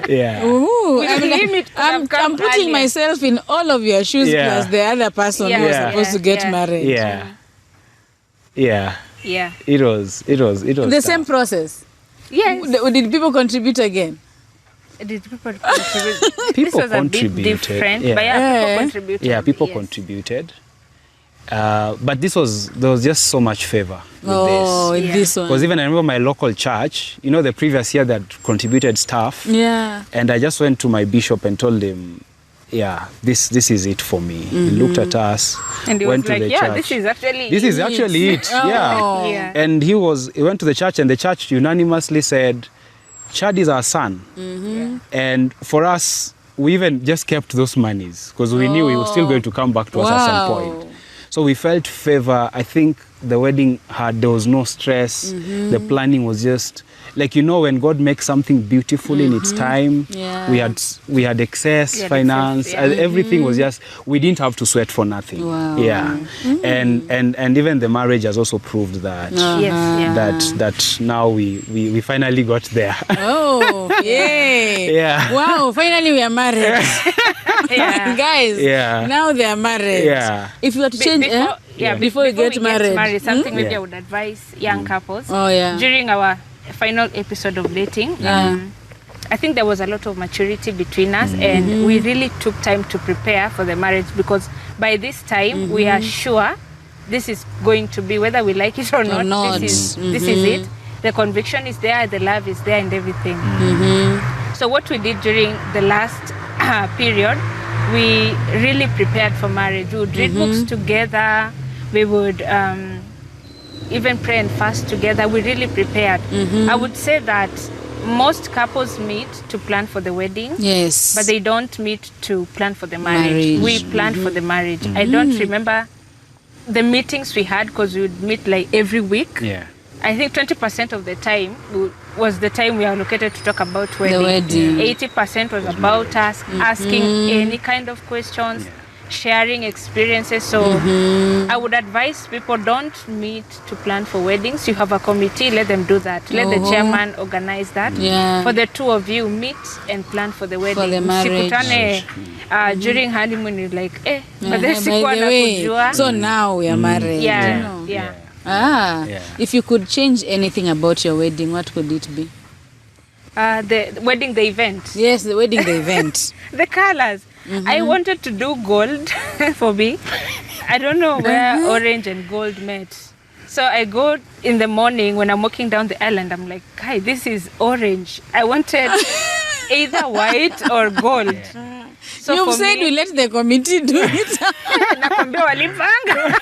yeah.
Ooh,
With
I mean,
limit could have
I'm
come
putting
earlier.
myself in all of your shoes
Yeah.
plus the other person who was
Yeah.
supposed to get
Yeah.
married.
Yeah.
Yeah.
It was
The
tough.
same process.
Yes.
Did people contribute again?
Did people contribute?
People
This was a bit
contributed,
different,
yeah.
but people contributed.
Yeah, people
yes.
contributed. But there was just so much favor with
Oh,
this.
with
Yeah.
this one.
Because even I remember my local church, the previous year that contributed stuff,
Yeah.
and I just went to my bishop and told him, this is it for me. He looked at us,
And he
went
was like,
to the
yeah,
church.
this is actually
it. Yeah.
Oh.
Yeah.
And he went to the church, and the church unanimously said, Chad is our son. And for us, we even just kept those monies because we knew he was still going to come back to us at some point. So we felt favor. I think the wedding there was no stress. The planning was just like, when God makes something beautiful in its time,
Yeah.
we had excess
We had
finance.
excess, yeah.
Everything was just, we didn't have to sweat for nothing.
Wow.
Yeah. And even the marriage has also proved that.
Yes, yeah.
That now we finally got there.
Oh, yay.
Yeah.
Wow, finally we are married.
Yeah.
Guys,
Yeah.
now they are married.
Yeah.
If you had to change, before we get married.
something maybe
Yeah.
I would advise young couples.
Oh, yeah.
During our final episode of dating,
Yeah.
I think there was a lot of maturity between us, and we really took time to prepare for the marriage, because by this time we are sure this is going to be, whether we like it or not. This is it. The conviction is there, the love is there, and everything. So what we did during the last period, we really prepared for marriage. We would read books together. We would even pray and fast together. We really prepared. I would say that most couples meet to plan for the wedding,
Yes.
but they don't meet to plan for the marriage.
Marriage.
We planned for the marriage. I don't remember the meetings we had, because we would meet like every week.
Yeah.
I think 20% of the time was the time we allocated to talk about wedding.
wedding.
80% was about us, asking any kind of questions, sharing experiences. So I would advise people, don't meet to plan for weddings. You have a committee, let them do that. Let the chairman organize that.
Yeah.
For the two of you, meet and plan for the wedding.
For the marriage.
Msikutane, during honeymoon, you're like, but
By
this
the way,
kujua.
so now we are married.
Yeah,
you know.
yeah.
Yeah.
If you could change anything about your wedding, what could it be?
The wedding, the event.
Yes, the wedding, the event.
The colors. I wanted to do gold for me. I don't know where orange and gold met. So I go in the morning when I'm walking down the island, I'm like, "Hi, this is orange." I wanted either white or gold. So
You've
for
said
me,
we let the committee do it.
nakwambia walipanga.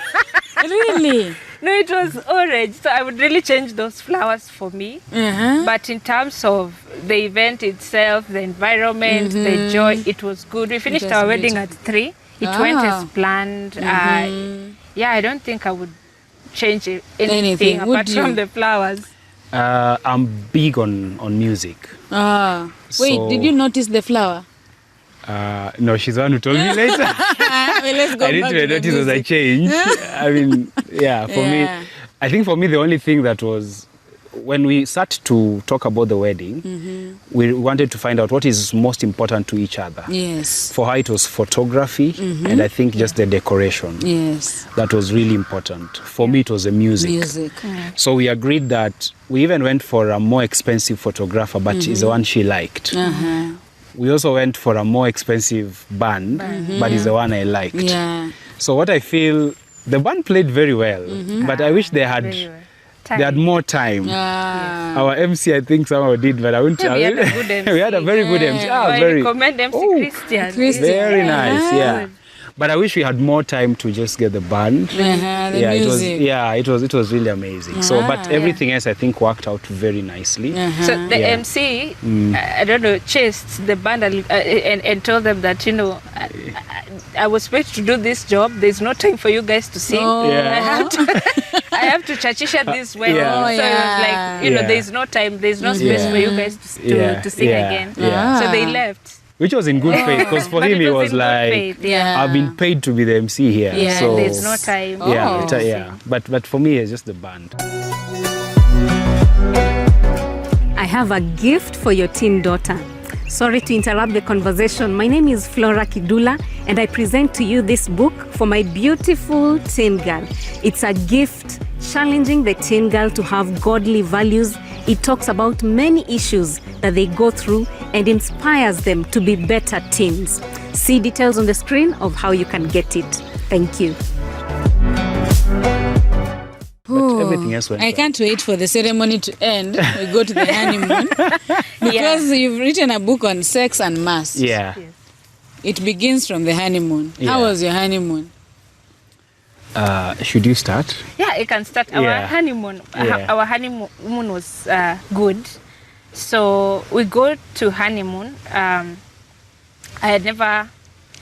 Really?
No, it was orange. So I would really change those flowers for me. But in terms of the event itself, the environment, the joy, it was good. We finished
was
our wedding
beautiful.
at 3. It went as planned. I don't think I would change anything
Would
apart from
you?
the flowers.
I'm big on music.
Wait,
So-
did you notice the flower?
No, she's the one who told me later.
Well, let's go
I
back
didn't
to the
notice as I
music.
changed. I mean, for me,
Yeah.
I think for me the only thing that was when we sat to talk about the wedding, we wanted to find out what is most important to each other.
Yes.
For her, it was photography, and I think just the decoration.
Yes.
That was really important. For me, it was the music.
Music.
So we agreed that we even went for a more expensive photographer, but is the one she liked. We also went for a more expensive band, but is the one I liked.
Yeah.
So what I feel, the band played very well, but I wish they had
Very well.
they had more time. Our MC, I think somehow did, but I wouldn't.
We had a good MC.
We had a very good MC.
I
Very,
recommend MC Christian.
Christian.
very nice. Yeah.
Good.
But I wish we had more time to just get the band.
The music.
It was really amazing. So, but everything else I think worked out very nicely.
So the
Yeah.
MC, I don't know, chased the band and told them that, I was paid to do this job. There's no time for you guys to sing.
Oh.
Yeah.
I have to chachisha this way.
Yeah.
Oh,
So it was like,
Yeah.
there's no time, there's no space for you guys to sing again.
Yeah.
So they left.
Which was in good faith, because for
But
him
it
it
was
was
in good
like,
faith, yeah.
I've been paid to be the MC here.
Yeah,
so
there's no time.
Yeah,
Oh.
yeah. But for me, it's just the band.
I have a gift for your teen daughter. Sorry to interrupt the conversation. My name is Rawder Kidula, and I present to you this book for my beautiful teen girl. It's a gift challenging the teen girl to have godly values. It talks about many issues that they go through and inspires them to be better teens. See details on the screen of how you can get it. Thank you.
But everything else went
I
well.
can't wait for the ceremony to end. We go to the honeymoon. Because you've written a book on sex and mass.
Yeah.
It begins from the honeymoon.
Yeah.
How was your honeymoon?
Should you start?
Yeah, it can start. Our
Yeah.
honeymoon.
Yeah.
Our honeymoon was good. So we go to honeymoon. I had never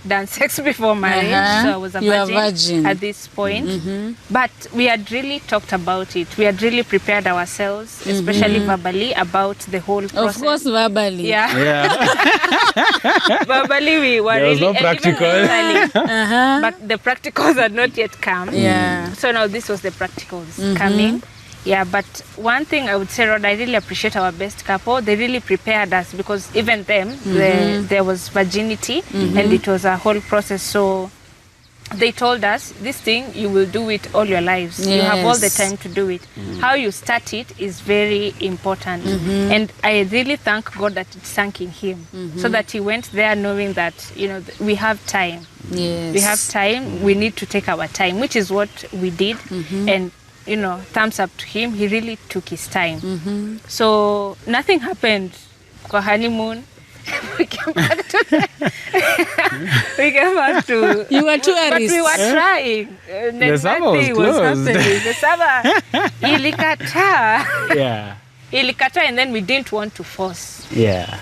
done sex before marriage, so I was a
You are
virgin,
virgin.
at this point. But we had really talked about it. We had really prepared ourselves, especially verbally, about the whole process.
Of course, verbally.
Yeah,
Yeah.
verbally we were
There was
really
no
and even
practical.
mentally. But the practicals had not yet come.
Yeah.
So now this was the practicals coming. Yeah, but one thing I would say, Rod, I really appreciate our best couple. They really prepared us because even them, there was virginity and it was a whole process. So they told us, this thing, you will do it all your lives. You have all the
Yes.
time to do it. How you start it is very important. And I really thank God that it sank in him so that he went there knowing that, we have time.
Yes.
We have time. We need to take our time, which is what we did. And thumbs up to him. He really took his time. So nothing happened for honeymoon. We came back to.
You were
But
tourists.
we were trying.
The summer was closed.
The summer ilikataa.
Yeah.
Ilikataa, and then we didn't want to force.
Yeah.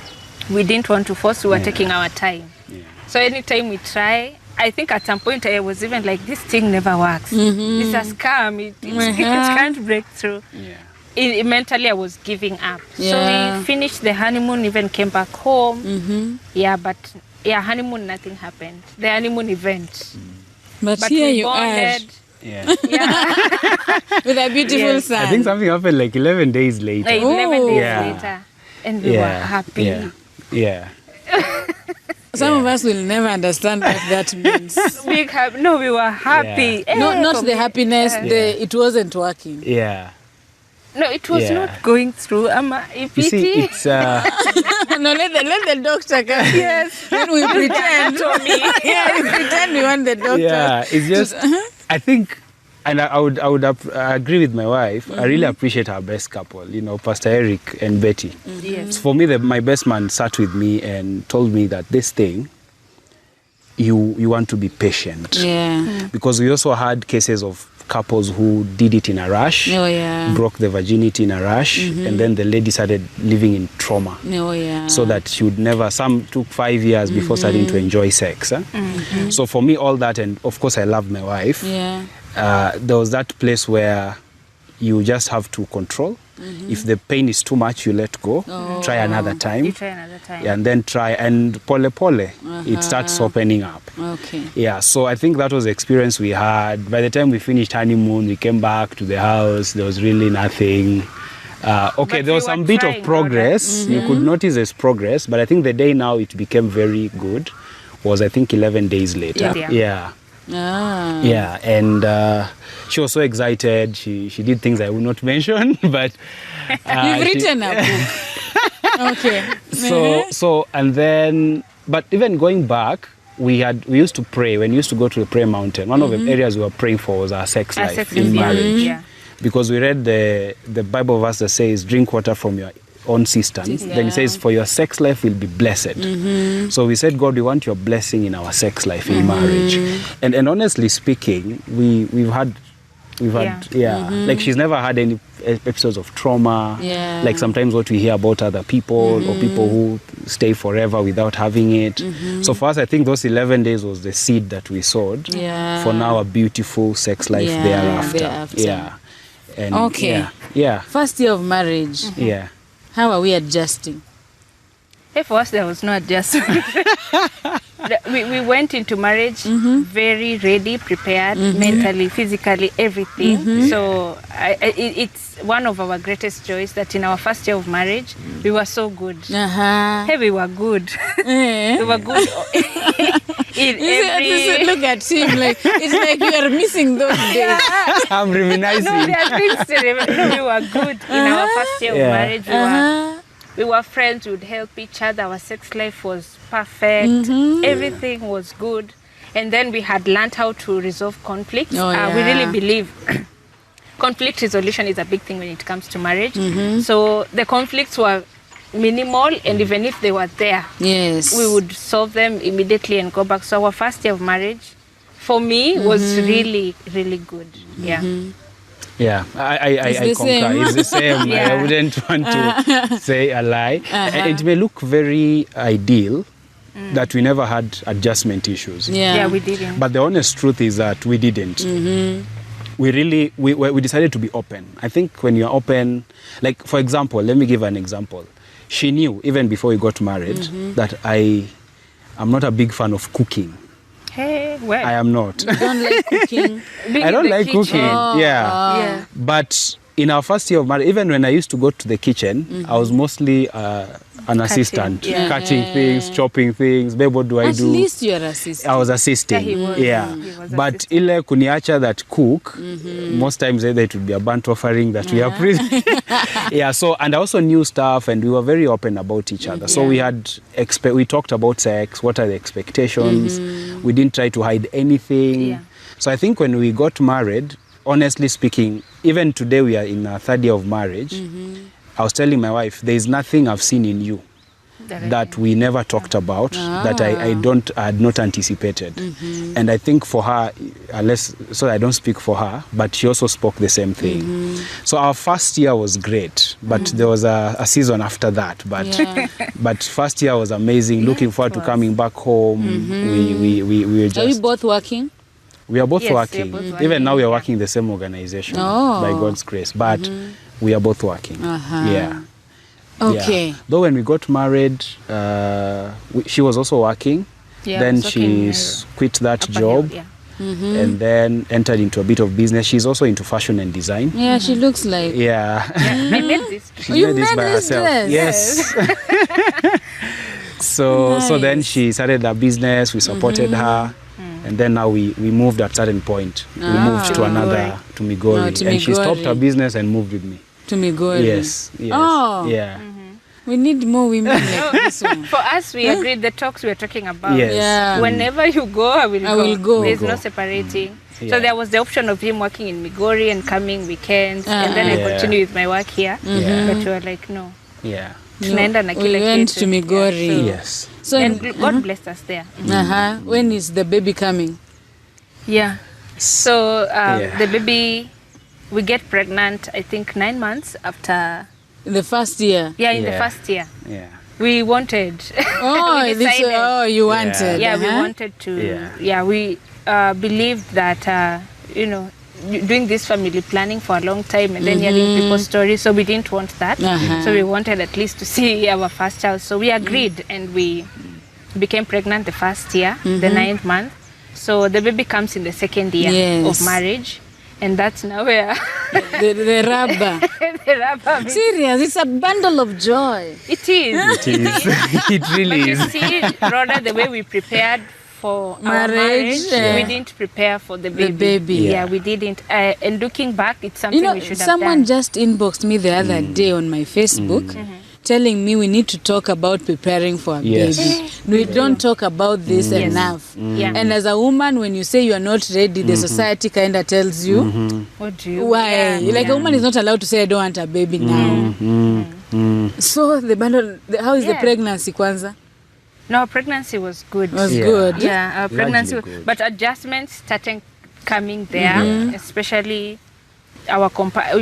We didn't want to force. We were taking our time.
Yeah.
So anytime we try, I think at some point I was even like, this thing never works. It's a scam. It can't break through.
Yeah.
Mentally, I was giving up.
Yeah.
So we finished the honeymoon, even came back home. Yeah, but honeymoon, nothing happened. The honeymoon event.
But
But
here
we
you
bonded.
Yeah.
with a beautiful
Yes.
son.
I think something happened like 11 days later.
11 days
Yeah.
later. And we were happy.
Yeah. Yeah.
Some of us will never understand what that means.
We were happy.
Yeah.
No, not the happiness. It wasn't working.
Yeah.
No, it was
Yeah.
not going through.
You see, it's
No, let the doctor come.
Yes.
Then we pretend. Yeah, we pretend we want the doctor.
yeah. It's just I think, and I would agree with my wife. I really appreciate our best couple. Pastor Eric and Betty.
Yes.
For me, my best man sat with me and told me that this thing, you want to be patient.
Yeah.
Because we also had cases of couples who did it in a rush,
Oh, yeah.
broke the virginity in a rush, and then the lady started living in trauma.
Oh, yeah.
So that she would never, some took 5 years before starting to enjoy sex. So for me, all that, and of course I love my wife,
Yeah.
there was that place where you just have to control. If the pain is too much, you let go. Try another time.
You try another time.
And then try, and pole, it starts opening up.
Okay.
Yeah, so I think that was the experience we had. By the time we finished honeymoon, we came back to the house. There was really nothing. Okay,
But
there was
we were
some bit of
trying,
progress. You could notice there's progress, but I think the day now it became very good was, I think, 11 days later.
Yeah.
Ah.
Yeah, and she was so excited. She did things I will not mention, but
You've written a book. Okay.
so and then, but even going back, we used to pray. When we used to go to the prayer mountain, one of the areas we were praying for was our sex
Our
life
sex
in
is- yeah.
marriage.
Yeah.
Because we read the Bible verse that says, drink water from your own cistern. Then it says, for your sex life will be blessed. So we said, God, we want your blessing in our sex life in marriage. And honestly speaking, we've had like she's never had any episodes of trauma.
Yeah.
Like sometimes what we hear about other people or people who stay forever without having it. So for us, I think those 11 days was the seed that we sowed
Yeah.
for now a beautiful sex life
Yeah,
thereafter.
thereafter.
Yeah. And
Okay.
Yeah.
First year of marriage.
Yeah.
How are we adjusting?
Hey, for us, there was no adjustment. we went into marriage very ready, prepared, mentally, physically, everything. So it's one of our greatest joys that in our first year of marriage, we were so good.
Uh-huh.
Hey, we were good.
Eh?
We were good in every...
Look at him, like it's like you are missing those days.
I'm reminiscing.
No, there are things to remember. No, we were good in our first year of
Yeah.
marriage. We were friends. We would help each other. Our sex life was perfect. Everything was good. And then we had learned how to resolve conflicts.
Oh,
We
yeah.
really believe conflict resolution is a big thing when it comes to marriage. So the conflicts were minimal, and even if they were there,
Yes.
we would solve them immediately and go back. So our first year of marriage, for me, was really, really good. Yeah.
Yeah, I
the
concur.
same.
It's the same.
Yeah.
I wouldn't want to say a lie. It may look very ideal that we never had adjustment issues.
Yeah.
We didn't.
But the honest truth is that we didn't. We really, we decided to be open. I think when you're open, like for example, let me give an example. She knew even before we got married that I'm not a big fan of cooking.
Hey, well.
I am not.
Don't like cooking.
being
I
in
don't
the
like
kitchen.
cooking. Yeah.
Yeah.
But in our first year of marriage, even when I used to go to the kitchen, I was mostly an assistant,
yeah.
cutting things, chopping things. Babe, what do I
At
do?
least you're assisting.
I was assisting.
Yeah, he was.
Yeah.
He was
But
assisting.
ile kuniacha that cook, most times either it would be a burnt offering that we are yeah. So, and I also knew stuff, and we were very open about each other. So we had we talked about sex. What are the expectations? We didn't try to hide anything.
Yeah.
So I think when we got married, honestly speaking, even today we are in our third year of marriage. I was telling my wife, there is nothing I've seen in you that we never talked about, that I had not anticipated. And I think for her, so I don't speak for her, but she also spoke the same thing. So our first year was great, but there was a season after that. But but first year was amazing. Looking forward to coming back home. We were
Are we
just...
both working?
We are both
Yes, we are
working.
both working,
Even now we are working in the same organization by God's grace. But we are both working. Yeah.
Okay.
Yeah. Though when we got married, she was also working.
Yeah,
Then
I was working,
she quit that
Upper
job
Hill, yeah.
and then entered into a bit of business. She's also into fashion and design.
Yeah, she looks like.
Yeah.
I made this.
She
You
made this
made
by
this
herself.
dress?
Yes. So then she started a business. We supported her. And then now we moved at a certain point. We moved to Migori.
To
And she
Migori.
stopped her business and moved with me.
To Migori.
Yes.
Oh.
Yeah.
We need more women like this one.
For us, we agreed the talks we were talking about.
Yes.
Yeah.
Whenever you go, I will
go.
There's
Go.
no separating.
Yeah.
So there was the option of him working in Migori and coming weekends. And then I
Yeah.
continue with my work here.
Yeah.
But we were like, no.
Yeah.
Tunaenda na
We
kila
went
kitu.
to Migori.
Yeah, so-
Yes.
So
And God blessed us there.
when is the baby coming?
Yeah. So
Yeah.
the baby, we get pregnant, I think 9 months after.
In the first year?
Yeah, in the
Yeah.
first year.
Yeah.
We wanted.
Oh,
we
this,
decided.
you wanted.
Yeah, we
uh-huh.
wanted to.
Yeah.
We believed that, doing this family planning for a long time and then hearing people's stories, so we didn't want that.
Uh-huh.
So we wanted at least to see our first child. So we agreed and we became pregnant the first year, the 9th month. So the baby comes in the second year
Yes.
of marriage. And that's now where
the rubber.
the rubber meets.
Serious, it's a bundle of joy.
It is.
It is. It really
But you
is.
see, rather the way we prepared for our
Marriage,
marriage,
yeah.
we didn't prepare for the baby.
baby.
Yeah, we didn't. And looking back, it's something we should have
someone
done.
just inboxed me the other day on my Facebook telling me we need to talk about preparing for a
Yes.
baby. We don't talk about this
Yes.
enough.
Yeah.
And as a woman, when you say you are not ready, the society kind of tells you
What do you?
why.
Yeah.
Like a woman is not allowed to say I don't want a baby now. So the bundle, how is the
Yeah.
pregnancy kwanza?
No, pregnancy was good.
Was
Yeah.
good.
Yeah, our pregnancy,
Largely good.
but adjustments started coming there, especially our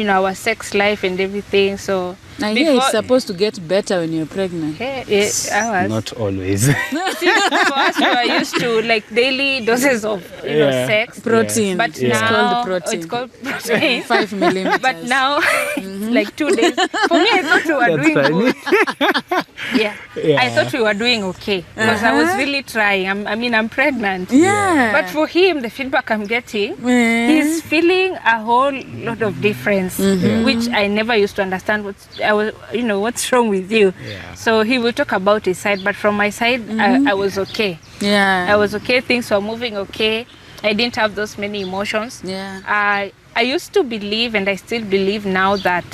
our sex life and everything. So
I hear it's supposed to get better when you're pregnant.
ours.
Not always.
For us, we were used to like daily doses of
Yeah.
sex.
Protein.
But
It's
now
called protein.
it's called protein.
5 millimeters.
But now it's like 2 days. For me, I thought we were
That's
doing
funny.
good. Yeah.
Yeah.
I thought we were doing okay because I was really trying. I'm pregnant.
Yeah.
But for him, the feedback I'm getting,
Eh.
he's feeling a whole lot of difference, which I never used to understand. What's wrong with you?
Yeah.
So he will talk about his side, but from my side, I was okay.
Yeah.
I was okay. Things were moving okay. I didn't have those many emotions.
Yeah.
I used to believe, and I still believe now that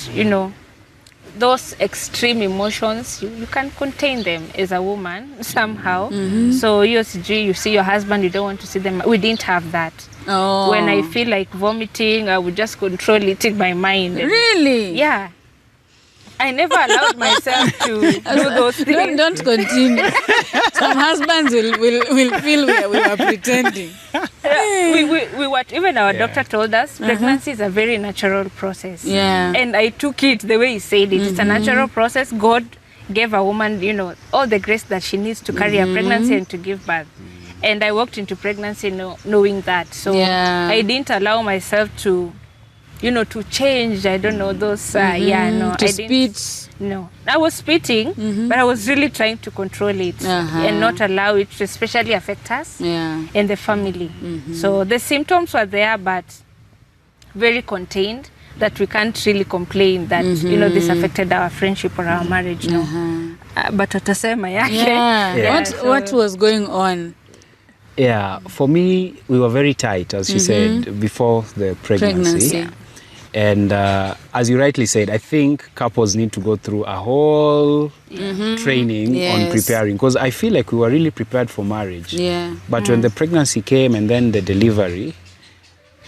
those extreme emotions you can contain them as a woman somehow. So you see your husband, you don't want to see them. We didn't have that.
Oh.
When I feel like vomiting, I would just control it in my mind.
Really?
Yeah. I never allowed myself to do those things.
Don't continue. Some husbands will feel we are pretending.
We were, even our doctor told us pregnancy is a very natural process.
Yeah.
And I took it the way he said it. It's a natural process. God gave a woman, all the grace that she needs to carry a pregnancy and to give birth. And I walked into pregnancy knowing that. So
Yeah.
I didn't allow myself to change. I don't know those.
To
I didn't.
spit.
No, I was spitting, but I was really trying to control it and not allow it to especially affect us
Yeah.
and the family. So the symptoms were there, but very contained, that we can't really complain that this affected our friendship or our marriage. No, but watasema yake.
Yeah.
Yeah.
What was going on?
Yeah, for me, we were very tight, as you said, before the pregnancy. And as you rightly said, I think couples need to go through a whole training on
Yes.
preparing, because I feel like we were really prepared for marriage.
Yeah.
But when the pregnancy came and then the delivery,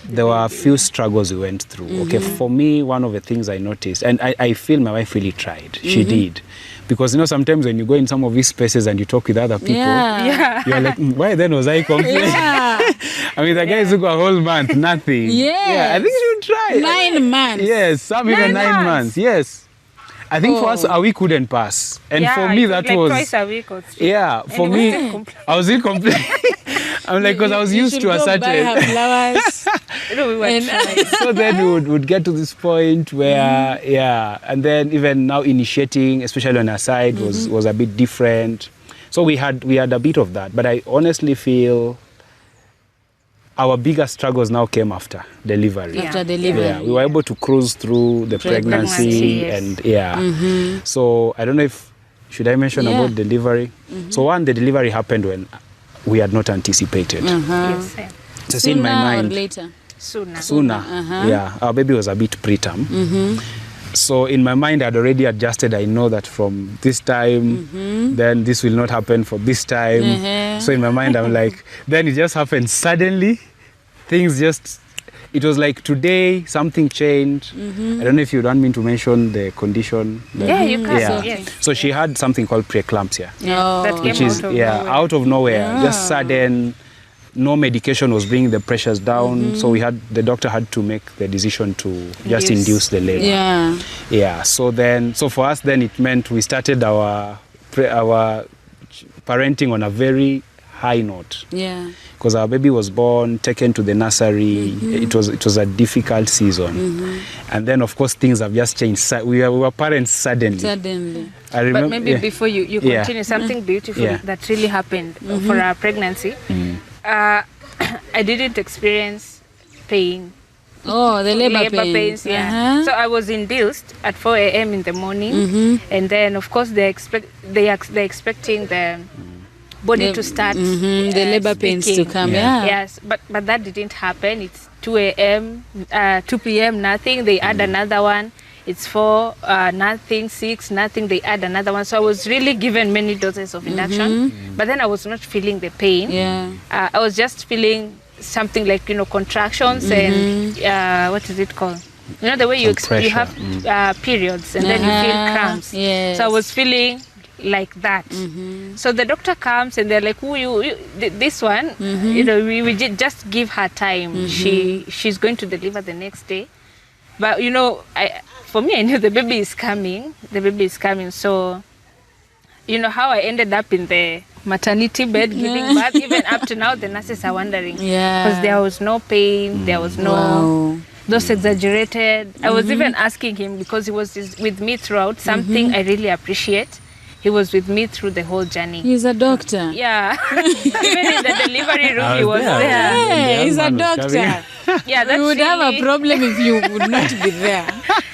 there were a few struggles we went through. Okay, for me, one of the things I noticed, and I feel my wife really tried. She did. Because, sometimes when you go in some of these spaces and you talk with other people,
Yeah.
you're like, why then was I complaining?
Yeah.
I mean, the guys took a whole month, nothing.
Yes.
Yeah, I think you should try.
9 months.
Yes, some even 9 months. Yes. I think for us, a week couldn't pass. And for me, that
like
was...
twice a week or three.
Yeah, for
And
me,
you still complain.
I was still complaining. I'm like, because I was used to a
Buy her
certain...
flowers.
We were
And-
trying.
So then we would get to this point where, and then even now initiating, especially on our side, was a bit different. So we had a bit of that. But I honestly feel our biggest struggles now came after delivery.
Yeah.
After delivery.
Yeah, we were able to cruise through the pregnancy,
Pregnancy, yes.
and so I don't know if should I mention
Yeah.
about delivery? So one, the delivery happened when we had not anticipated.
Yes, sir.
So see, in my
Sooner or
mind,
later?
sooner. Yeah, our baby was a bit preterm. So in my mind, I'd already adjusted. I know that from this time, then this will not happen for this time. So in my mind, I'm like, then it just happened suddenly. Things just, it was like today, something changed. I don't know if you want me to mention the condition.
Yeah, you can.
Yeah.
Yes.
So she had something called preeclampsia,
That came
which is
out of nowhere.
out of nowhere, just sudden. No medication was bringing the pressures down, so the doctor had to make the decision to just induce the labor.
Yeah.
Yeah. So for us, then it meant we started our parenting on a very high note.
Yeah.
Because our baby was born, taken to the nursery. It was a difficult season, and then of course things have just changed. We were parents suddenly.
Suddenly.
I remember.
But maybe before you continue, something beautiful
Yeah.
that really happened for our pregnancy. I didn't experience pain.
Oh, the labor pains.
Yeah. So I was induced at 4 a.m. in the morning, and then of course they're expecting the body to start
The labor pains to
speaking.
come. Yeah.
Yes, but that didn't happen. It's 2 a.m., 2 p.m. nothing. They add another one. It's 4, nothing, 6, nothing. They add another one. So I was really given many doses of induction, but then I was not feeling the pain.
Yeah.
I was just feeling something like, contractions and what is it called? You know, the way you have periods and then you feel cramps.
Yes.
So I was feeling like that. So the doctor comes and they're like, this one, we just give her time. She's going to deliver the next day. But for me, I knew the baby is coming. So, how I ended up in the maternity bed giving birth, even up to now, the nurses are wondering.
Yeah.
Because there was no pain, there was no, those exaggerated. I was even asking him, because he was with me throughout, something I really appreciate. He was with me through the whole journey.
He's a doctor.
Yeah. Even in the delivery room, he was there.
Hey, he's a doctor.
Yeah, that's
We would have a problem if you would not be there,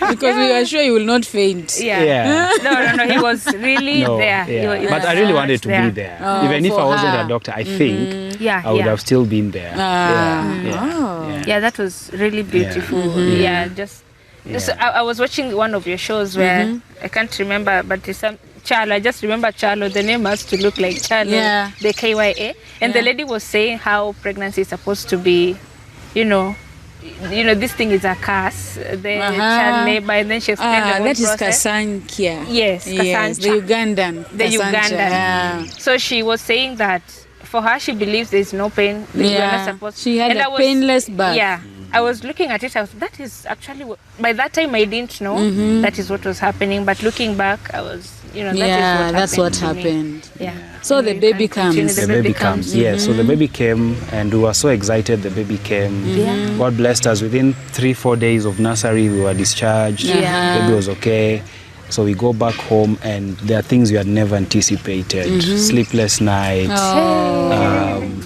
because we were sure you will not faint.
Yeah. No, he was really there.
Yeah.
He
But
was
I really wanted to
there.
be there. Even if I wasn't a doctor, I think I would have still been there.
Yeah.
Yeah, that was really beautiful. Yeah, just I was watching one of your shows where I can't remember, but it's some Charlo. I just remember Charlo. The name has to look like Charlo.
Yeah.
The KYA. And the lady was saying how pregnancy is supposed to be, this thing is a curse. The child labor, and then she explained the whole
that is
process.
Kasankia.
Yes,
the
Kasancha.
Ugandan.
The
Kasancha,
Ugandan.
Yeah.
So she was saying that for her, she believes there's no pain. We are not supposed.
She had
and
a painless birth.
Yeah. I was looking at it. That is actually by that time I didn't know that is what was happening. But looking back, I was,
that's what
to me.
happened.
Yeah.
So the baby comes.
The baby comes. Yes. So the baby came, and we were so excited. The baby came.
Yeah.
God blessed us. Within 3-4 days of nursery, we were discharged.
Yeah.
Baby was okay. So we go back home, and there are things we had never anticipated. Sleepless nights,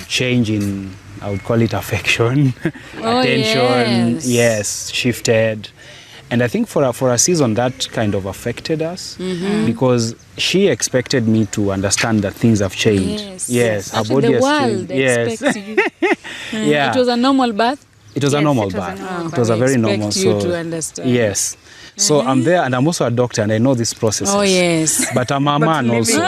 change in, I would call it affection, attention, yes, shifted. And I think for a season that kind of affected us because she expected me to understand that things have changed. Yes, her
Actually,
body
the
has
world
changed. Yes.
expects you.
Yeah.
It was a normal birth.
It was a normal birth. It was a very normal.
Expect you to understand.
Yes. So I'm there, and I'm also a doctor, and I know this process.
Oh yes.
But I'm a man also.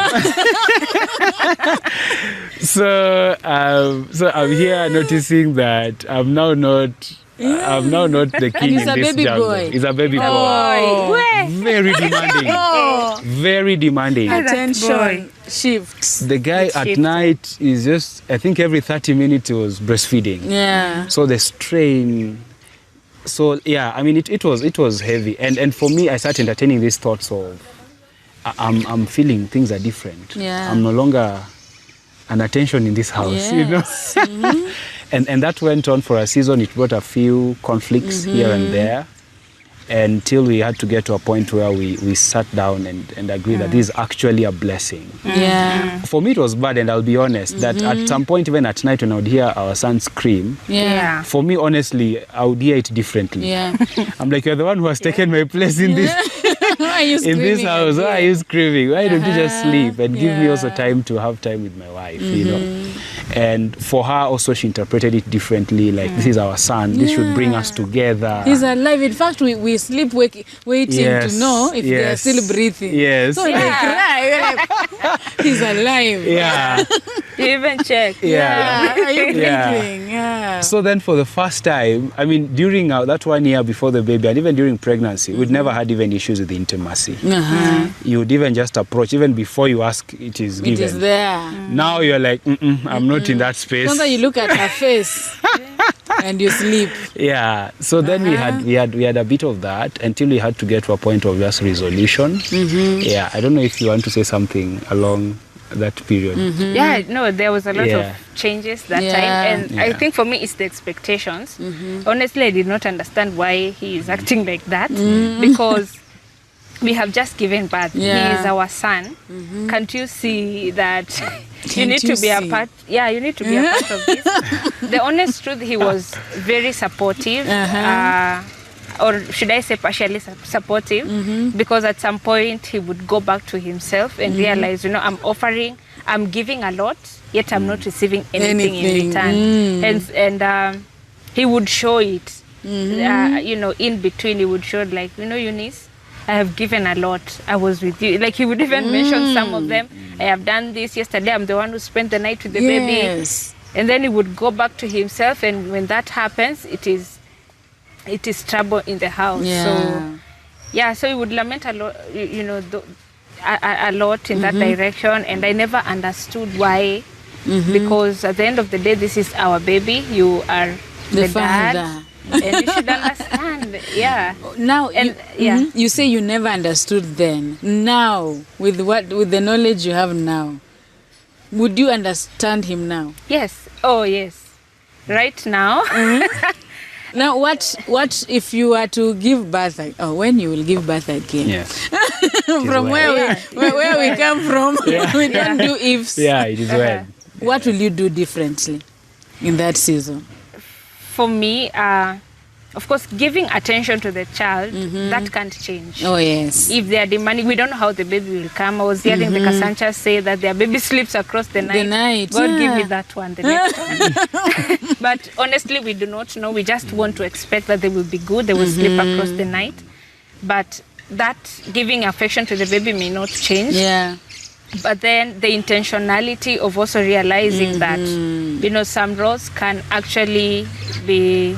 So I'm here noticing that I'm now not the king
he's
in
a
this
baby
jungle.
boy.
He's a baby boy.
Boy.
Very demanding. Very demanding.
Attention shifts.
The guy at night is just, I think every 30 minutes he was breastfeeding.
Yeah.
So the strain. So yeah, I mean it was heavy. And for me, I started entertaining these thoughts of I'm feeling things are different.
Yeah.
I'm no longer an attention in this house,
Yes.
And that went on for a season. It brought a few conflicts here and there until we had to get to a point where we sat down and agreed that this is actually a blessing.
Yeah.
For me, it was bad, and I'll be honest, that at some point, even at night when I would hear our son scream,
Yeah.
for me, honestly, I would hear it differently.
Yeah.
I'm like, you're the one who has taken my place in this.
Why are you
in this
screaming
house, why are
again?
you screaming? Why don't you just sleep and give me also
Yeah.
time to have time with my wife, you know? And for her also, she interpreted it differently, like this is our son, this should bring us together.
He's alive. In fact, we sleep waiting
Yes,
to know if they are
yes,
still breathing.
yes.
So they cry. We're like, he's alive.
Yeah.
You even check.
Yeah.
Are you
Yeah.
breathing? Yeah.
So then for the first time, I mean, during that 1 year before the baby and even during pregnancy, we'd never had even issues with intimacy. You would even just approach, even before you ask, it is
It
given.
is there.
Now you're like, I'm not in that space.
Sometimes you look at her face and you sleep.
Yeah. So then we had a bit of that until we had to get to a point of just resolution. Yeah. I don't know if you want to say something along that period.
Yeah, no, there was a lot
Yeah.
of changes that
Yeah.
time, and I
Yeah.
think for me it's the expectations. Honestly, I did not understand why he is acting like that, because we have just given birth.
Yeah.
He is our son. Can't you see that you
Can't
need
you
to be a
see?
part? Yeah, you need to be a part of this. The honest truth, he was very supportive. Or should I say partially supportive, because at some point he would go back to himself and realize, you know, I'm giving a lot, yet I'm not receiving anything in return. And he would show it, you know, in between. He would show, like, you know, Eunice, I have given a lot. I was with you. Like, he would even mention some of them. I have done this yesterday. I'm the one who spent the night with the baby.
Yes.
And then he would go back to himself, and when that happens, it is trouble in the house.
Yeah.
So yeah, so he would lament a lot, you know, a lot in that direction, and I never understood why, because at the end of the day, this is our baby. You are the dad,
father.
and you should understand. Yeah.
Now,
And yeah.
you say you never understood then. Now, with the knowledge you have now, would you understand him now?
Yes. Oh yes. Right now.
Now, what if you were to give birth? When you will give birth again?
Yes.
From where we come from, we don't do ifs.
Yeah, it is when.
What will you do differently in that season?
For me, of course, giving attention to the child, that can't change.
Oh yes.
If they are demanding, we don't know how the baby will come. I was hearing the Kasanchas say that their baby sleeps across the night. God give me that one, the next one. But honestly, we do not know. We just want to expect that they will be good. They will sleep across the night. But that giving affection to the baby may not change.
Yeah.
But then the intentionality of also realizing that, you know, some roles can actually be,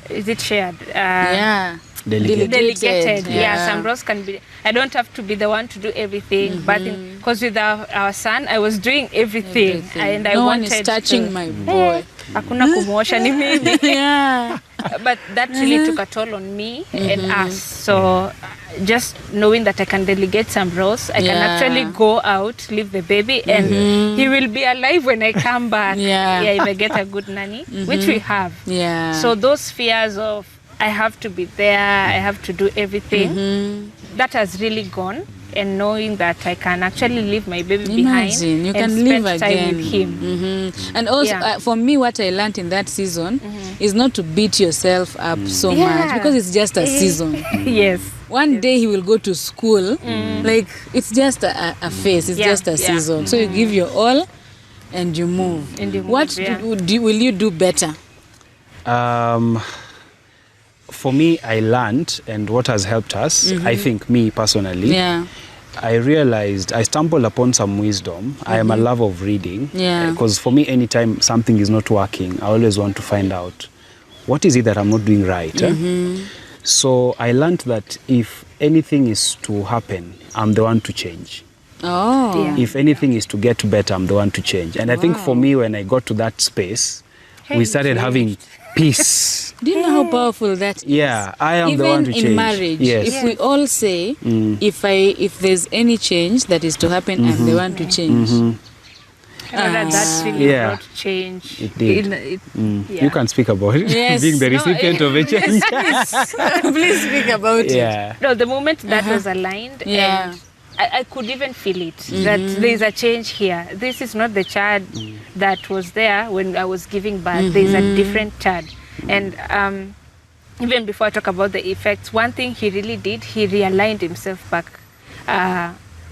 is it shared?
Yeah.
Delegated. Yeah, some roles can be. I don't have to be the one to do everything, but because with our son, I was doing everything. And I
no
wanted
one is touching
to,
my boy.
Hakuna kumwosha ni mimi.
Yeah.
But that really took a toll on me and us. So just knowing that I can delegate some roles, I can actually go out, leave the baby, and he will be alive when I come back.
Yeah.
If I get a good nanny, which we have.
Yeah.
So those fears of I have to be there, I have to do everything, that has really gone. And knowing that I can actually leave my baby behind
Imagine, you
and
can live
spend time
again
with him.
And also,
Yeah.
for me, what I learned in that season is not to beat yourself up so
Yeah.
much, because it's just a season.
Yes.
One day he will go to school, like it's just a phase, it's
Yeah,
just a
yeah.
season. So you give your all and you move.
And you move,
What
yeah.
will you do better?
For me, I learned, and what has helped us, I think me personally,
Yeah.
I realized I stumbled upon some wisdom. I am a lover of reading.
Yeah.
Because for me, anytime something is not working, I always want to find out what is it that I'm not doing right. So I learned that if anything is to happen, I'm the one to change.
Oh.
Yeah.
If anything is to get better, I'm the one to change. And I think for me, when I got to that space, we started having peace.
Do you know how powerful that is?
Yeah, I am
Even
the one to change.
in marriage,
Yes.
if we all say, if there's any change that is to happen, I'm the one to change.
I know that really
Yeah.
brought change.
It did.
Yeah.
You can speak about it,
Yes.
being the
No,
recipient of a change.
Please speak about it.
Yeah.
No, the moment that was aligned,
Yeah.
and I could even feel it, that there's a change here. This is not the child that was there when I was giving birth. There's a different child. And even before I talk about the effects, one thing he really did, he realigned himself back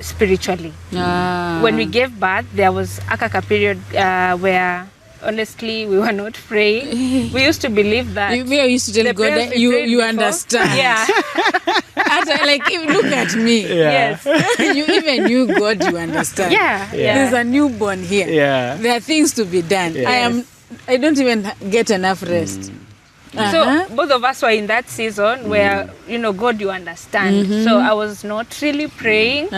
spiritually. When we gave birth, there was a period where honestly we were not praying. We used to believe that.
I used to tell God that you understand.
Yeah.
Like, look at me.
Yeah.
Yes.
You even you God, you understand.
Yeah.
There's a newborn here.
Yeah.
There are things to be done.
Yes.
I don't even get enough rest.
So both of us were in that season where, God, you understand. So I was not really praying.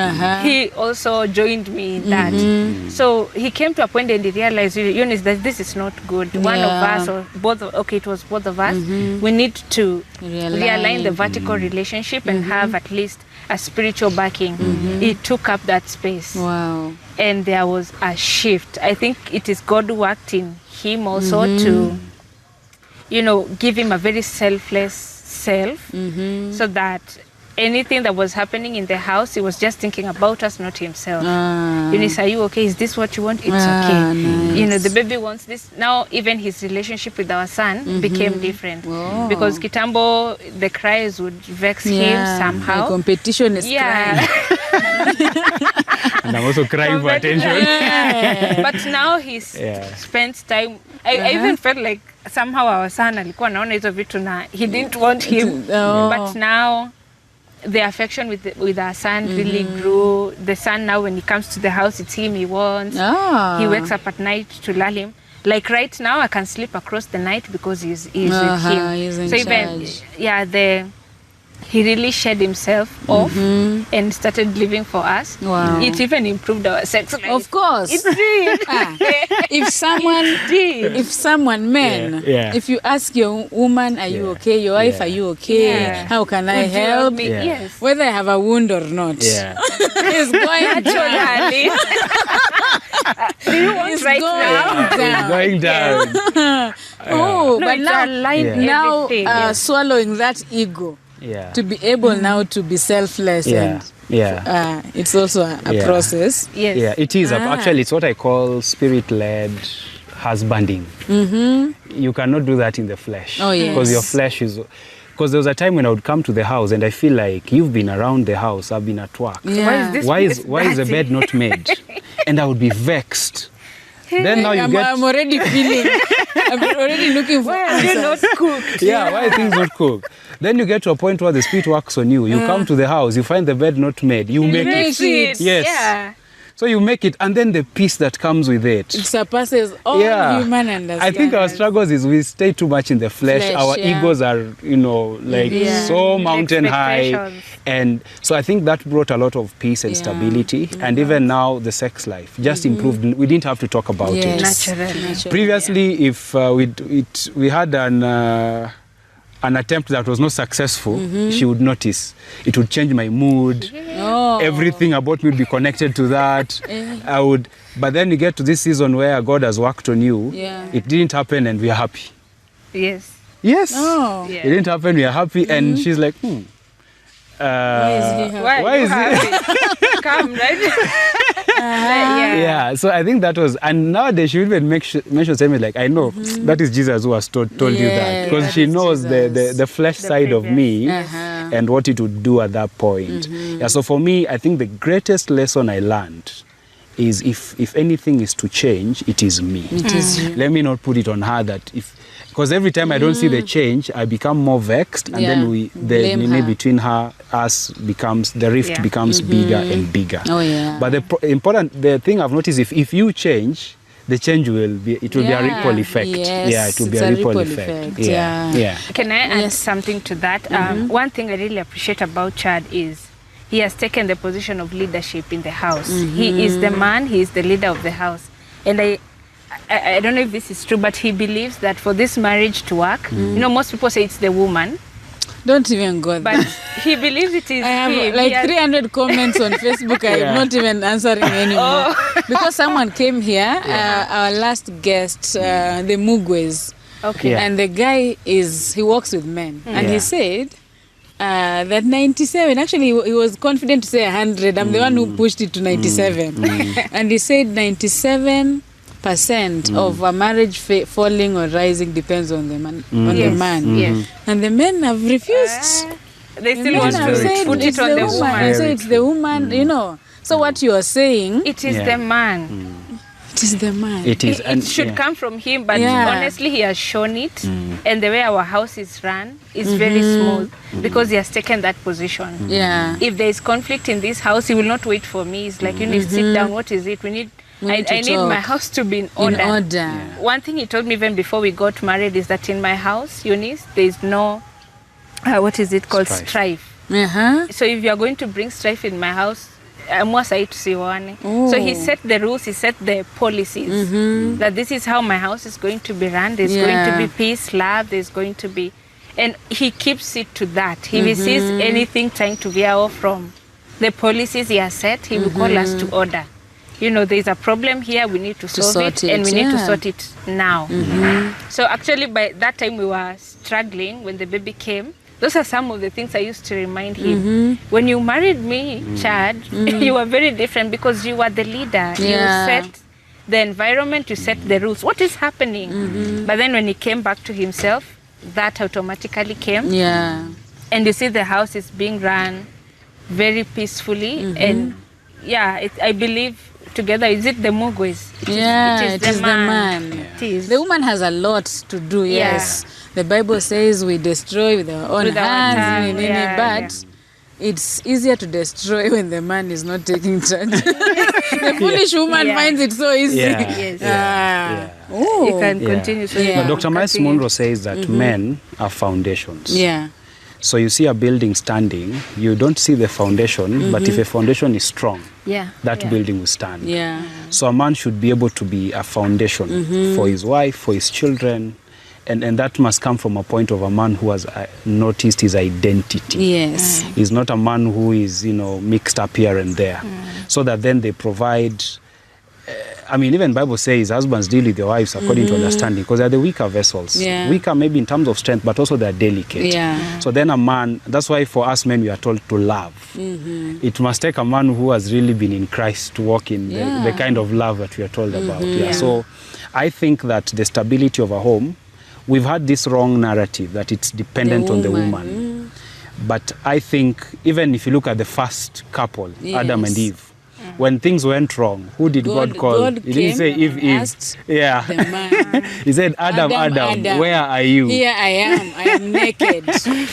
He also joined me in that. So he came to a point and he realized, Eunice, that this is not good. One of us, or both, it was both of us. We need to realign the vertical relationship and have at least a spiritual backing. He took up that space.
Wow.
And there was a shift. I think it is God who worked in him also to give him a very selfless self, so that anything that was happening in the house, he was just thinking about us, not himself. Eunice, are you okay? Is this what you want? It's okay.
Nice.
The baby wants this. Now, even his relationship with our son became different. Because Kitambo, the cries would vex him somehow.
The competition is crying.
And I'm also crying for attention.
But now he's spent time. I even felt like somehow our son alikuwa naona hizo vitu na he didn't want him. But now the affection with our son really grew. The son now, when he comes to the house, it's him he wants. He wakes up at night to lull him. Like right now, I can sleep across the night because he's with him.
He's in
so
charge.
even he really shed himself off and started living for us.
Wow.
It even improved our sex life.
Of course.
It did.
If someone, men, if you ask your woman, are you okay? Your wife, are you okay?
Yeah.
How can I
Would you
help?
me? Yes.
Whether I have a wound or not.
Yeah.
It's going down.
Do you want
It's
right
going
now?
down.
Going down.
Oh,
No,
but
it's
now,
aligned
now
everything, yes.
swallowing that ego
Yeah.
to be able now to be selfless, and it's also a process.
Yes.
Yeah, it is. Actually, it's what I call spirit-led husbanding. You cannot do that in the flesh.
Oh, yes.
Because your flesh is... Because there was a time when I would come to the house and I feel like you've been around the house, I've been at work.
Yeah.
Why is this
Why is the bed not made? And I would be vexed. Then now you
I'm already feeling, I'm already looking for
You're not
answers.
cooked.
Yeah, why are things not cooked? Then you get to a point where the spirit works on you. You come to the house, you find the bed not made, you make it.
it.
Yes.
Yeah.
So you make it, and then the peace that comes with it.
It surpasses all human understanding.
I think our struggles is we stay too much in the flesh. Our egos are, so mountain high.
Expectations.
And so I think that brought a lot of peace and stability. And even now, the sex life just improved. We didn't have to talk about it.
Naturally.
Previously, if we had an attempt that was not successful, she would notice. It would change my mood. Everything about me would be connected to that. But then you get to this season where God has worked on you. It didn't happen and we are happy.
Yes.
Yes.
Oh.
Yeah.
It didn't happen, we are happy. And she's like,
Why is he happy?
Why is
it? Come, right?
Yeah, so I think that was, and nowadays she even mention statements like, I know that is Jesus who has told you that, because
that
she
is
knows the flesh side of me and what it would do at that point. Yeah, so for me, I think the greatest lesson I learned is if anything is to change, it is me.
It is you.
Let me not put it on her that because every time I don't see the change, I become more vexed, and then the
Blame her.
between us becomes, the rift becomes bigger and bigger.
Oh, yeah.
But the thing I've noticed, if you change, the change will be a ripple effect.
Yes,
It will be
it's
a ripple effect. Yeah.
Can I add something to that? One thing I really appreciate about Chad is he has taken the position of leadership in the house. He is the man, he is the leader of the house. And I don't know if this is true, but he believes that for this marriage to work, most people say it's the woman.
Don't even go there.
But he believes it is
I have
him.
like
He has-
300 comments on Facebook. I'm not even answering anymore. Because someone came here, our last guest, the Mugwes.
Okay.
Yeah.
And the guy he works with men. And he said that 97, actually he was confident to say 100. I'm the one who pushed it to 97. And he said 97% percent of a marriage falling or rising depends on the man. On the
Yes.
man.
Yes.
And the men have refused.
They
The
still
men
want
have
very
said
true.
put
it's
it on
the
the
woman.
woman.
So it's the woman, you know. So what you are saying,
It is
Yeah.
the man.
it is the man.
It is.
It should come from him, but
Yeah.
honestly, he has shown it. And the way our house is run is very smooth because he has taken that position.
Yeah.
If there is conflict in this house, he will not wait for me. He's like, you need to sit down. What is it?
We
I
need to
need my
talk.
house to be in order.
In order.
One thing he told me even before we got married is that in my house, Eunice, there is no, what is it called?
Strife.
Uh-huh.
So if you are going to bring strife in my house, so he set the rules, he set the policies that this is how my house is going to be run. There's going to be peace, love, there's going to be, and he keeps it to that. If he sees anything trying to veer off from the policies he has set, he will call us to order. You know, there's a problem here, we need to solve
sort
it, and we
it,
need to
yeah.
sort it now. So actually by that time we were struggling when the baby came. Those are some of the things I used to remind him. When you married me, Chad, you were very different because you were the leader.
Yeah.
You set the environment, you set the rules. What is happening? But then when he came back to himself, that automatically came.
Yeah.
And you see the house is being run very peacefully. And yeah, I believe together, is it the Mugwes?
It is the man.
It is.
The woman has a lot to do, yes. The Bible says we destroy with our own
With our
hands,
tongue, yeah,
but it's easier to destroy when the man is not taking charge. The foolish woman finds it so easy.
Yeah.
Yes.
Ah.
You
Oh.
can
Yeah.
continue. So
Yeah.
Now, Dr. Miles
continue.
Monroe says that men are foundations.
Yeah.
So you see a building standing, you don't see the foundation, but if a foundation is strong,
Yeah.
that
yeah.
building will stand.
Yeah.
So a man should be able to be a foundation for his wife, for his children, and that must come from a point of a man who has noticed his identity.
Yes.
He's not a man who is, mixed up here and there. So that then they provide, even Bible says husbands deal with their wives according to understanding, because they're the weaker vessels.
Yeah.
Weaker maybe in terms of strength, but also they're delicate.
Yeah.
So then a man, that's why for us men we are told to love. It must take a man who has really been in Christ to walk in the kind of love that we are told about. Yeah. So I think that the stability of a home, we've had this wrong narrative that it's dependent on the woman. But I think even if you look at the first couple, Adam and Eve, when things went wrong, who did God call?
God
He didn't say
came and
Eve.
asked
Yeah.
the man.
He said, Adam, where are you?
Here I am naked.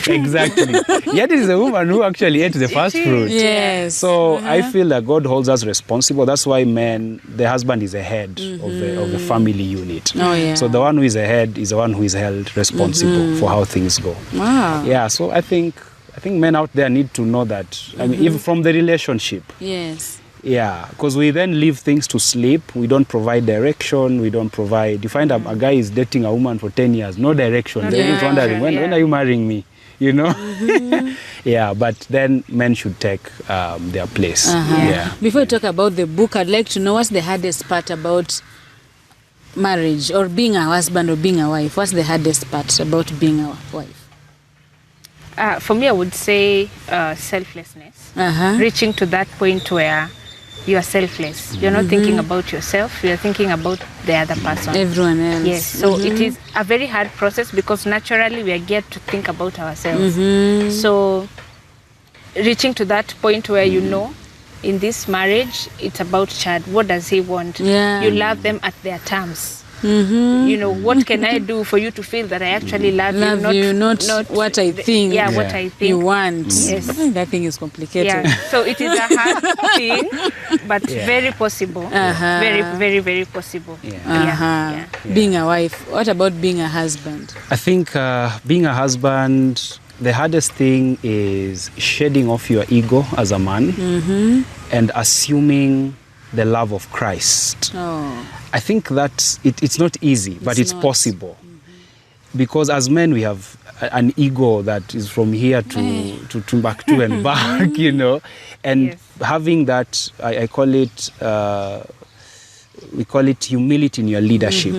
Exactly. Yet it is the woman who actually ate the first fruit.
Yes.
So I feel that God holds us responsible. That's why the husband is the head of the family unit.
Oh, yeah.
So the one who is the head is the one who is held responsible for how things go.
Wow.
Yeah, so I think men out there need to know that. Even from the relationship.
Yes.
Yeah, because we then leave things to sleep. We don't provide direction. We don't provide. You find a guy is dating a woman for 10 years, no direction. They're just wondering, when are you marrying me? Yeah, but then men should take their place. Yeah.
Before we talk about the book, I'd like to know what's the hardest part about marriage or being a husband or being a wife. What's the hardest part about being a wife?
For me, I would say selflessness.
Uh-huh.
Reaching to that point where you are selfless. You're not thinking about yourself. You're thinking about the other person.
Everyone else.
Yes. So it is a very hard process because naturally we are geared to think about ourselves. So reaching to that point where in this marriage, it's about Chad. What does he want?
Yeah.
You love them at their terms. What can I do for you to feel that I actually love you? Not
what I think.
Yeah, what I think
you want.
Yes.
That thing is complicated.
Yeah. So it is a hard thing, but very possible. Very, very, very possible. Yeah.
Being a wife. What about being a husband?
I think being a husband, the hardest thing is shedding off your ego as a man and assuming the love of Christ.
Oh.
I think that it's not easy, but it's possible. Because as men, we have an ego that is from here to Timbuktu and back, And having that, I call it, we call it humility in your leadership.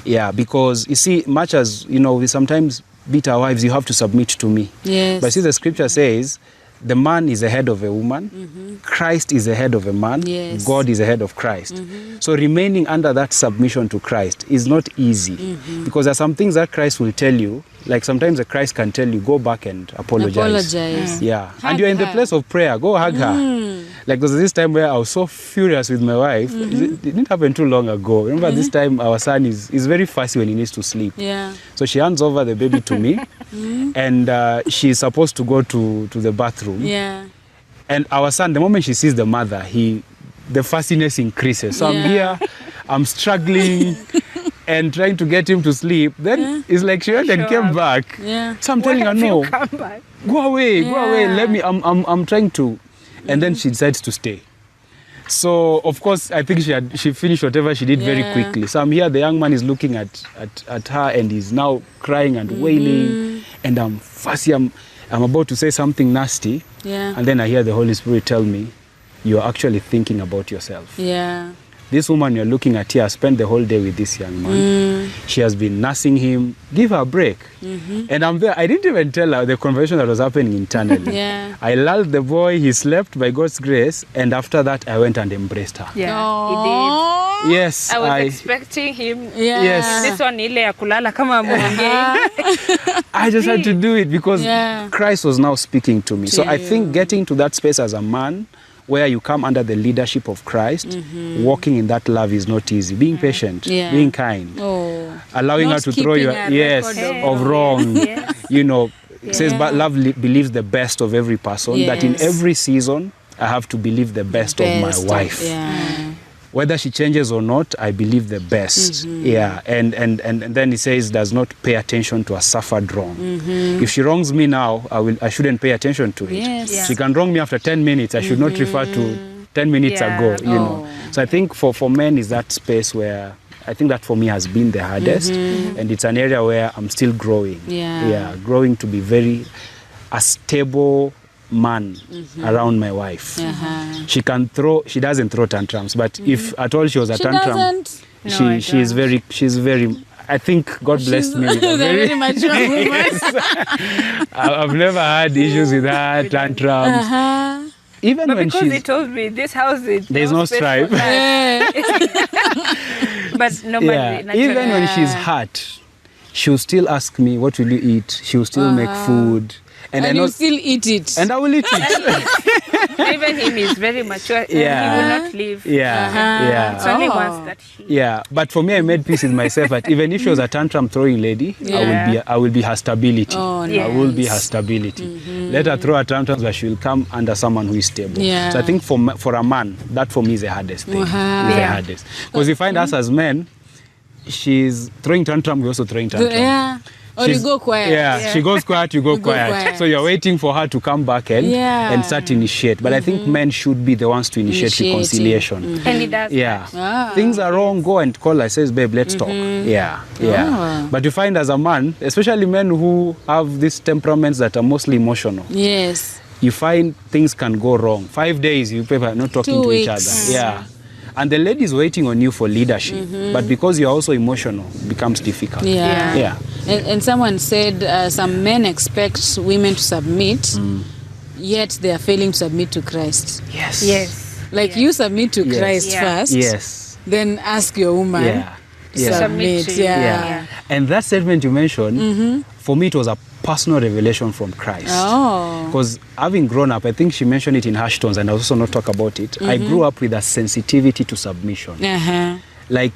Yeah, because you see, much as, we sometimes beat our wives, you have to submit to me.
Yes.
But see, the scripture says, the man is the head of a woman, Christ is the head of a man,
Yes.
God is the head of Christ. So remaining under that submission to Christ is not easy, because there are some things that Christ will tell you, like sometimes the Christ can tell you, go back and apologize. Yeah.
Hug
and you're in the
her.
place of prayer, go hug her. Like there was this time where I was so furious with my wife. It didn't happen too long ago. Remember this time our son is very fussy when he needs to sleep.
Yeah.
So she hands over the baby to me, and she's supposed to go to the bathroom.
Yeah.
And our son, the moment she sees the mother, the fussiness increases. So I'm
Yeah.
here, I'm struggling and trying to get him to sleep. Then it's like she went and
Show
came
up.
back.
Yeah.
So I'm telling her, no,
Come back.
go away, go away.
Yeah.
Let me. I'm trying to, and then she decides to stay. So of course, I think she finished whatever she did very
Yeah.
quickly. So I'm here. The young man is looking at her, and he's now crying and wailing, and I'm fussy. I'm about to say something nasty,
Yeah.
and then I hear the Holy Spirit tell me, "You're actually thinking about yourself."
Yeah.
This woman you're looking at here spent the whole day with this young man. She has been nursing him. Give her a break. And I'm there. I didn't even tell her the conversation that was happening internally.
Yeah.
I lulled the boy. He slept by God's grace. And after that, I went and embraced her.
Yeah,
Aww.
Yes,
he did. I was expecting him.
Yeah.
Yes.
This one ile ya kulala kama mwongei.
I just had to do it because
Yeah.
Christ was now speaking to me. So I think getting to that space as a man, where you come under the leadership of Christ, walking in that love is not easy. Being patient,
Yeah.
being kind,
Oh.
allowing
Not
her to throw
keeping
your
a record
of wrong.
Yes.
You know, it says, but love believes the best of every person. That in
Yes.
every season, I have to believe the best of my wife.
Yeah.
Whether she changes or not, I believe the best. Yeah, and then he says, does not pay attention to a suffered wrong. If she wrongs me now, I shouldn't pay attention to it.
Yes.
Yeah.
She can wrong me after 10 minutes. I should not refer to 10 minutes
Yeah.
ago. You know. So I think for men is that space where I think that for me has been the hardest, and it's an area where I'm still growing.
Yeah.
Growing to be a stable man around my wife. She doesn't throw tantrums, but if at all she was a
She
tantrum,
doesn't.
No, I
she's very, I think God blessed me with a
Very mature woman.
I've never had issues with her tantrums. Even
But
when
because
she's
he told me this house is
there's no
space
stripe.
for that.
Yeah.
But normally, naturally.
Even when she's hurt, she'll still ask me, what will you eat? She'll still make food. And I
And
know,
you still eat it.
and I will eat it.
Even him is very mature.
Yeah.
He will not leave.
Yeah.
It's only
Oh.
once that he.
Yeah, but for me, I made peace with myself that even if she was a tantrum throwing lady, I will be her stability.
Oh,
Yeah.
I will be her stability. Let her throw her tantrums, but she will come under someone who is stable.
Yeah.
So I think for a man, that for me is the hardest thing.
Wow.
Is the
Yeah.
hardest. Because you find us as men, she's throwing tantrum, we're also throwing tantrum.
Yeah. Or you
She's-
go quiet.
Yeah, she goes quiet, you go quiet. So you're waiting for her to come back and start to initiate. But I think men should be the ones to initiate
Initiating.
reconciliation.
And he does.
Yeah.
Ah.
Things are wrong, go and call her, says, babe, let's talk. Yeah.
Ah.
But you find as a man, especially men who have these temperaments that are mostly emotional,
Yes.
you find things can go wrong. 5 days, you people are not talking
2
to each
weeks.
other. Yeah. And the lady is waiting on you for leadership. But because you're also emotional, it becomes difficult.
Yeah.
Yeah.
And someone said some men expect women to submit, yet they are failing to submit to Christ.
Yes.
Yes.
Like you submit to
Yes.
Christ
Yeah.
first,
Yes.
then ask your woman
Yeah.
to
Yeah.
submit.
Submit to you.
Yeah.
Yeah. And that statement you mentioned, for me, it was a personal revelation from Christ.
Oh.
Because having grown up, I think she mentioned it in harsh tones, and I also not talk about it. I grew up with a sensitivity to submission.
Uh-huh.
Like,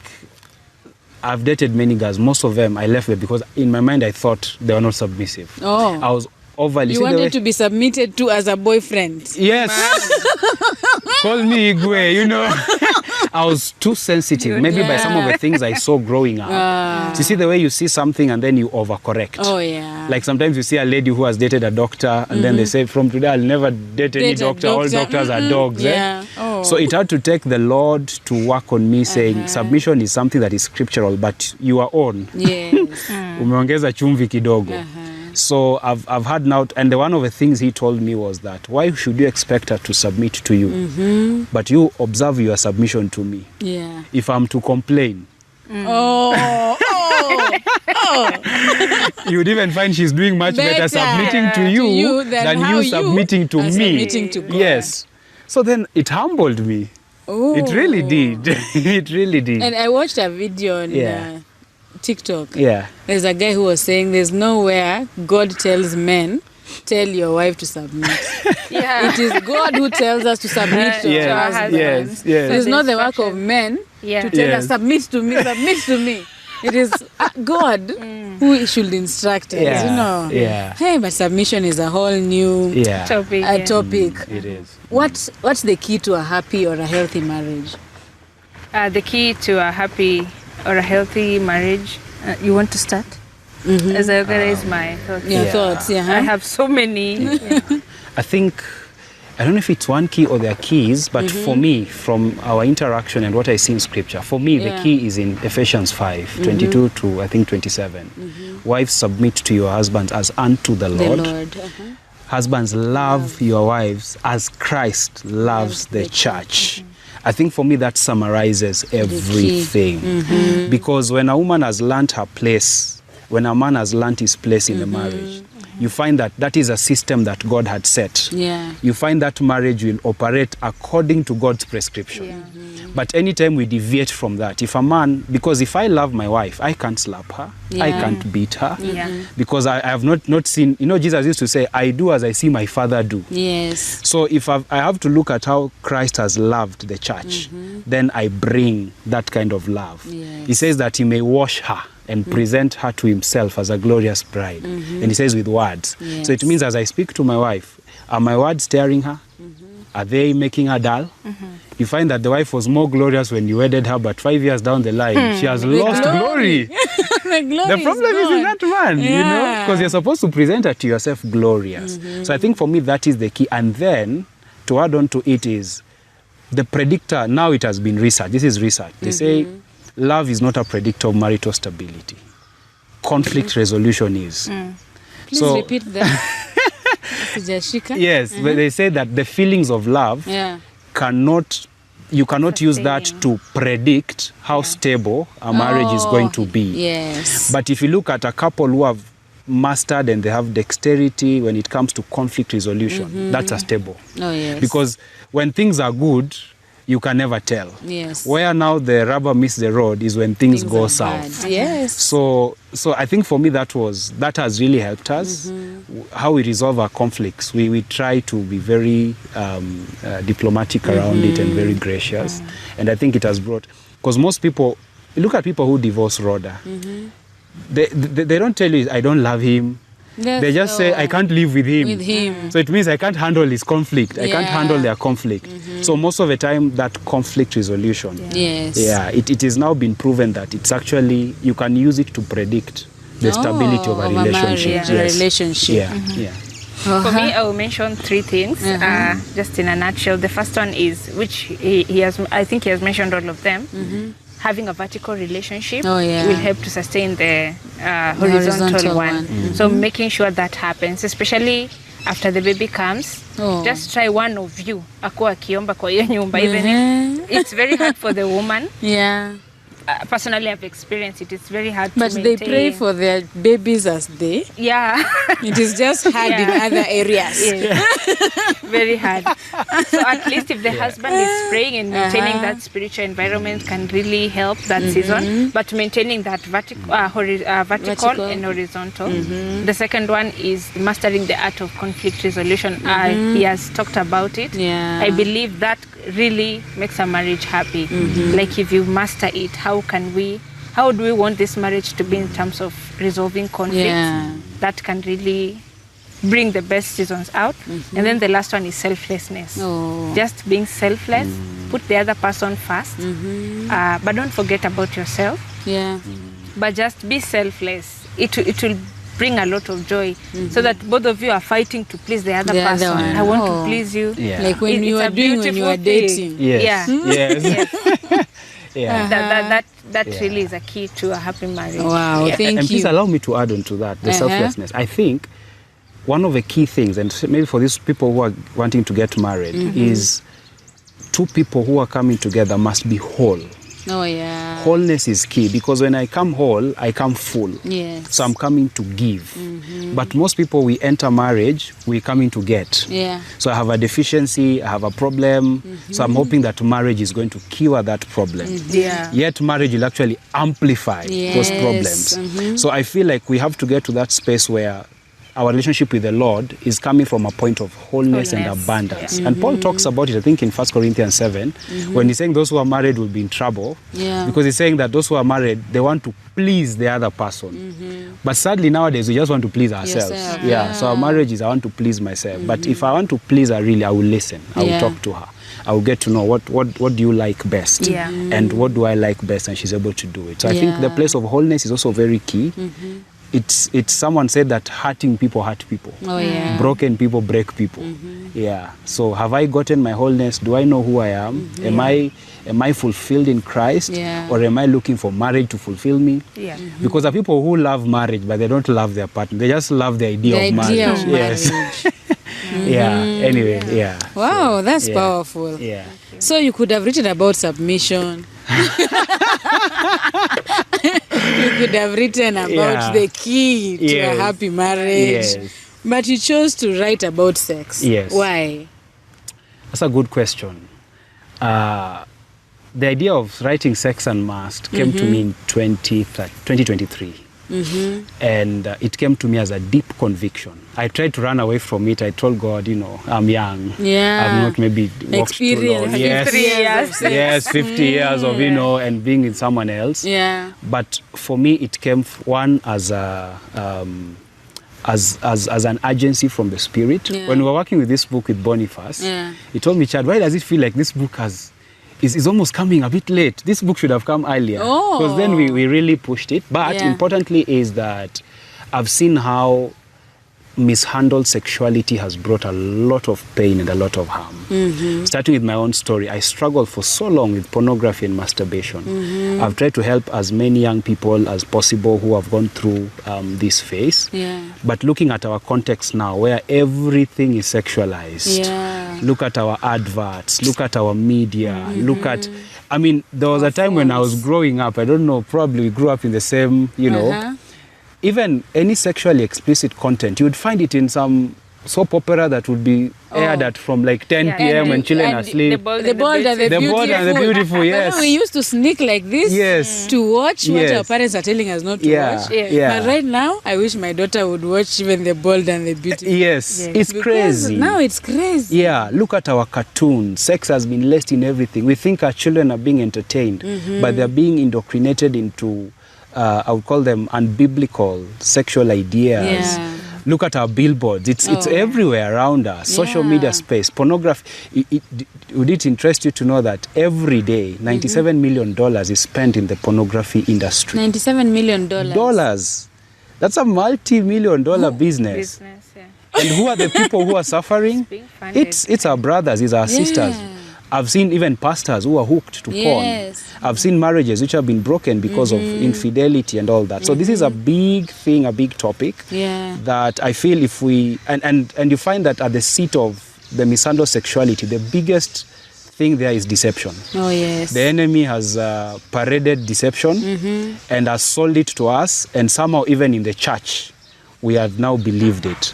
I've dated many girls. Most of them, I left them because in my mind, I thought they were not submissive.
Oh.
I was overly...
You
see the way-
wanted to be submitted to as a boyfriend.
Yes. Call me Igwe, you know. I was too sensitive, maybe by some of the things I saw growing up. You see the way you see something and then you overcorrect.
Oh, yeah.
Like sometimes you see a lady who has dated a doctor and then they say, from today I'll never date any
Date a
doctor. All
doctor.
doctors are dogs.
Yeah.
Eh?
Oh.
So it had to take the Lord to work on me saying submission is something that is scriptural, but your own.
Yes.
Umeongeza chumvi kidogo. So I've had now, and one of the things he told me was that, why should you expect her to submit to you? But you observe your submission to me.
Yeah.
If I'm to complain,
Oh.
You would even find she's doing much better submitting to you than you submitting to me.
Submitting to God.
Yes. So then it humbled me.
Oh.
It really did. It really did.
And I watched a video on TikTok.
Yeah.
There's a guy who was saying there's nowhere God tells men, tell your wife to submit. It is God who tells us to submit to our husbands.
Yes.
It's not the work of men to tell us, submit to me, submit to me. It is God who should instruct us, you know. Hey, but submission is a whole new topic.
It is.
What's the key to a happy or a healthy marriage?
The key to a happy or a healthy marriage, you want to start? As I organize my thoughts.
Your thoughts,
I have so many.
I think, I don't know if it's one key or there are keys, but for me, from our interaction and what I see in scripture, for me, the key is in Ephesians 5, 22 to, I think, 27. Wives, submit to your husbands as unto the Lord. Husbands, love your wives as Christ loves the church. I think for me that summarizes everything. Because when a woman has learnt her place, when a man has learnt his place in the marriage, you find that that is a system that God had set. You find that marriage will operate according to God's prescription. But anytime we deviate from that, if a man, because if I love my wife, I can't slap her, I can't beat her, because I have not seen, you know, Jesus used to say, I do as I see my Father do. So if I have to look at how Christ has loved the church, then I bring that kind of love. He says that he may wash her and present her to himself as a glorious bride. And he says with words. So it means as I speak to my wife, are my words stirring her? Are they making her dull? You find that the wife was more glorious when you wedded her, but 5 years down the line, she has lost glory. The problem is in that man, you know, because you're supposed to present her to yourself glorious. So I think for me that is the key. And then to add on to it is the predictor. Now it has been researched. This is research. They say love is not a predictor of marital stability. Conflict resolution is.
Please repeat that.
Yes, but they say that the feelings of love you cannot use that to predict how stable a marriage is going to be. But if you look at a couple who have mastered and they have dexterity when it comes to conflict resolution, that's a stable. Because when things are good, you can never tell. Where now the rubber meets the road is when things go south. So I think for me that has really helped us. How we resolve our conflicts. We try to be very diplomatic around it and very gracious. And I think it has brought, because most people, look at people who divorce Rodah. They don't tell you, I don't love him. They just say, I can't live with him. So it means I can't handle his conflict. I can't handle their conflict. So most of the time, that conflict resolution, it is now been proven that it's actually, you can use it to predict the stability of a relationship.
For me, I will mention three things, just in a nutshell. The first one is, which I think he has mentioned all of them. Having a vertical relationship will help to sustain the horizontal one. So making sure that happens, especially after the baby comes, just try one of you akuwa akiomba kwa hiyo nyumba, even if it's very hard for the woman. Personally, I've experienced it. It's very hard to maintain.
But they pray for their babies as they. It is just hard in other areas.
Very hard. So at least if the husband is praying and maintaining that spiritual environment can really help that season. But maintaining that vertical and horizontal. The second one is mastering the art of conflict resolution. He has talked about it. I believe that really makes a marriage happy. Like if you master it, how do we want this marriage to be in terms of resolving conflicts? That can really bring the best seasons out. And then the last one is selflessness. Just being selfless, put the other person first, but don't forget about yourself. But just be selfless. It will bring a lot of joy, so that both of you are fighting to please the other person. I want to please you.
Like when you are dating.
That really is a key to a happy marriage.
Wow, thank you.
And please allow me to add on to that, the selflessness. I think one of the key things, and maybe for these people who are wanting to get married, is two people who are coming together must be whole.
Oh, yeah.
Wholeness is key, because when I come whole, I come full.
Yes.
So I'm coming to give. But most people, we enter marriage, we're coming to get.
Yeah.
So I have a deficiency, I have a problem. So I'm hoping that marriage is going to cure that problem.
Yeah.
Yet marriage will actually amplify those problems. So I feel like we have to get to that space where our relationship with the Lord is coming from a point of wholeness and abundance. And Paul talks about it, I think, in 1 Corinthians 7, when he's saying those who are married will be in trouble.
Yeah.
Because he's saying that those who are married, they want to please the other person. But sadly, nowadays, we just want to please ourselves.
Yourself,
Yeah. So our marriage is, I want to please myself. But if I want to please her, really, I will listen. I will talk to her. I will get to know what do you like best,
Yeah.
and what do I like best, and she's able to do it. So I think the place of wholeness is also very key. It's someone said that hurting people hurt people.
Oh, yeah.
Broken people break people. Yeah. So have I gotten my wholeness? Do I know who I am? Am I fulfilled in Christ?
Yeah.
Or am I looking for marriage to fulfill me?
Yeah.
Because there are people who love marriage, but they don't love their partner. They just love the idea of marriage. Yes. Yeah. Anyway, yeah.
Wow, that's powerful.
Yeah.
So you could have written about submission. You could have written about the key to a happy marriage.
Yes.
But you chose to write about sex.
Yes.
Why?
That's a good question. The idea of writing Sex Unmasked came to me in 2023. And it came to me as a deep conviction. I tried to run away from it. I told God, I'm young.
Yeah.
I've not maybe walked too long.
Experience.
Yes.
50 years of sex.
Yes, 50 years of, and being with someone else.
Yeah.
But for me, it came one as a as an agency from the Spirit.
Yeah.
When we were working with this book with Boniface,
Yeah.
he told me, Chad, why does it feel like this book is almost coming a bit late? This book should have come earlier.
Oh.
Because then we really pushed it. But
Yeah.
importantly is that I've seen how mishandled sexuality has brought a lot of pain and a lot of harm. Starting with my own story, I struggled for so long with pornography and masturbation. I've tried to help as many young people as possible who have gone through this phase.
Yeah.
But looking at our context now, where everything is sexualized,
Yeah.
look at our adverts, look at our media, look at... I mean, there was a time when I was growing up, I don't know, probably we grew up in the same, even any sexually explicit content, you would find it in some soap opera that would be aired at from like 10 p.m. when children are asleep.
The bold and the beautiful.
Yes.
But we used to sneak like this to watch what our parents are telling us not to watch.
Yeah.
But right now, I wish my daughter would watch even the bold and the beautiful.
Yes, it's
Because
crazy.
now it's crazy.
Yeah, look at our cartoons. Sex has been laced in everything. We think our children are being entertained, but they're being indoctrinated into, I would call them unbiblical sexual ideas.
Yeah.
Look at our billboards. It's everywhere around us. Social media space, pornography. Would it interest you to know that every day, $97 million is spent in the pornography industry?
$97 million.
Dollars. That's a multi-million-dollar business. And who are the people who are suffering?
being funded.
It's our brothers, it's our sisters. I've seen even pastors who are hooked to porn. I've seen marriages which have been broken because of infidelity and all that. So this is a big thing, a big topic that I feel if we... And you find that at the seat of the mishandled sexuality, the biggest thing there is deception.
Oh, yes.
The enemy has paraded deception and has sold it to us, and somehow even in the church, we have now believed it.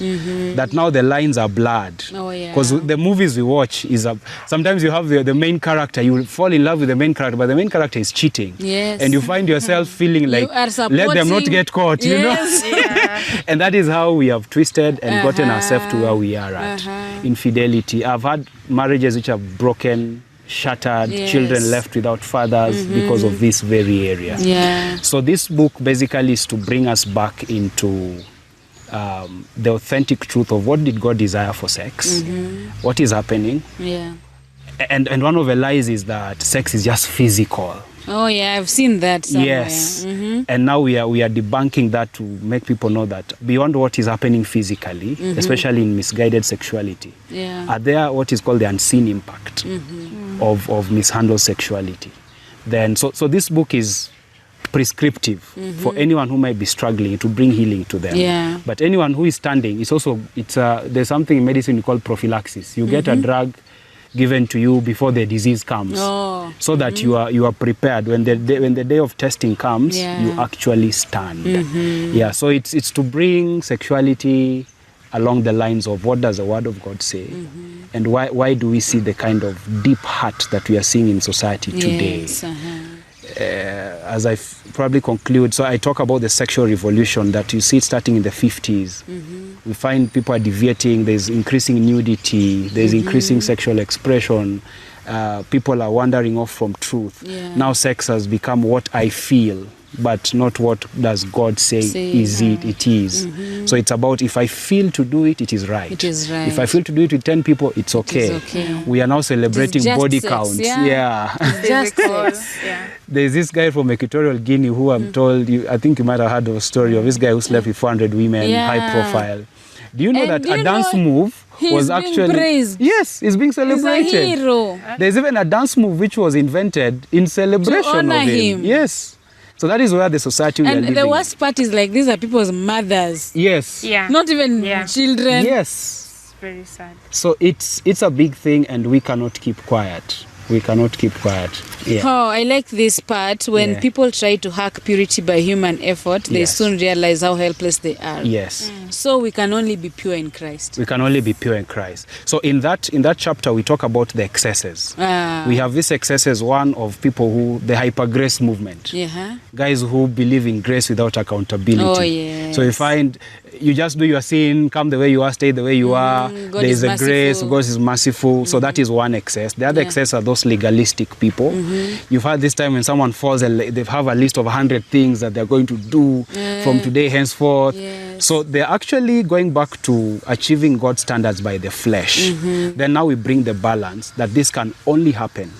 That now the lines are blurred.
Oh, yeah.
Because the movies we watch is sometimes you have the main character, you will fall in love with the main character, but the main character is cheating.
Yes.
And you find yourself feeling like, let them not get caught,
Yes.
you know? And that is how we have twisted and gotten ourselves to where we are at. Infidelity. I've had marriages which have broken, shattered, children left without fathers because of this very area.
Yeah.
So this book basically is to bring us back into the authentic truth of what did God desire for sex, what is happening.
Yeah.
And one of the lies is that sex is just physical.
Oh, yeah, I've seen that somewhere.
Yes. And now we are debunking that to make people know that beyond what is happening physically, especially in misguided sexuality, are there what is called the unseen impact of mishandled sexuality. Then, so this book is prescriptive for anyone who might be struggling, to bring healing to them.
Yeah.
But anyone who is standing, there's something in medicine called prophylaxis. You get a drug, given to you before the disease comes, so that you are prepared when the day of testing comes. You actually stand. Yeah, so it's to bring sexuality along the lines of what does the Word of God say, and why do we see the kind of deep hurt that we are seeing in society today. As I probably conclude, so I talk about the sexual revolution that you see it starting in the 50s. We find people are deviating, there's increasing nudity, there's increasing sexual expression, people are wandering off from truth. Now sex has become what I feel, but not what does God say it is. So it's about, if I feel to do it, it is right.
It is right.
If I feel to do it with 10 people, it's okay.
It is okay.
We are now celebrating body
sex.
counts.
It's just sex.
There's this guy from Equatorial Guinea who I'm told, I think you might have heard of a story of this guy who slept with 400 women, high profile. Do you know that a dance move was actually
praised?
Yes, it's being celebrated.
He's a hero.
There's even a dance move which was invented in celebration
to honor
of him. Yes. So that is where the society we are living.
And the worst part is, like, these are people's mothers.
Yes.
Yeah.
Not even children.
Yes.
It's very sad.
So it's a big thing, and we cannot keep quiet. We cannot keep quiet. Yeah.
Oh, I like this part. When people try to hack purity by human effort, they soon realize how helpless they are.
Yes.
So we can only be pure in Christ.
We can only be pure in Christ. So in that chapter, we talk about the excesses. We have this excesses, one of people who, the hyper grace movement. Guys who believe in grace without accountability.
Oh, yes.
So you find, you just do your sin, come the way you are, stay the way you are.
God
there is a
merciful.
grace, God is merciful. So that is one excess. The other excess are those legalistic people. You've had this time when someone falls, they have a list of 100 things that they're going to do from today henceforth. So they're actually going back to achieving God's standards by the flesh. Then now we bring the balance that this can only happen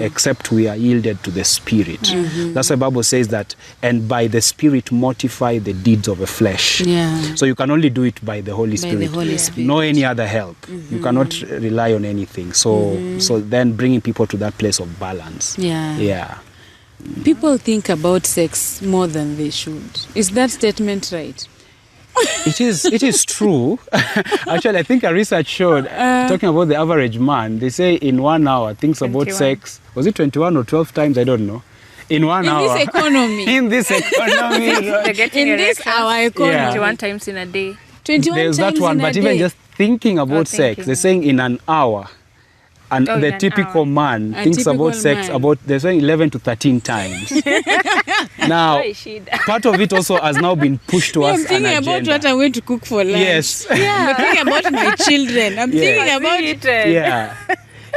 except we are yielded to the Spirit. That's why the Bible says that, and by the Spirit mortify the deeds of the flesh. So you can only do it by the Holy Spirit.
By the Holy Spirit.
No any other help. You cannot rely on anything. So then bringing people to that place of balance.
People think about sex more than they should. Is that statement right?
It is true. Actually, I think a research showed, talking about the average man, they say in 1 hour thinks 21. About sex. Was it 21 or 12 times? I don't know. In 1 hour.
In this economy.
In this economy.
They're getting
in this our economy.
21 times in a day.
21
There's
times
that one,
in a
but
day.
even just thinking about sex, they're saying in an hour. And the typical man thinks about sex about, they're saying 11 to 13 times. Now, part of it also has now been pushed to us.
I'm thinking about what I'm going to cook for lunch.
Yes.
I'm thinking about my children. I'm thinking about it.
Yeah.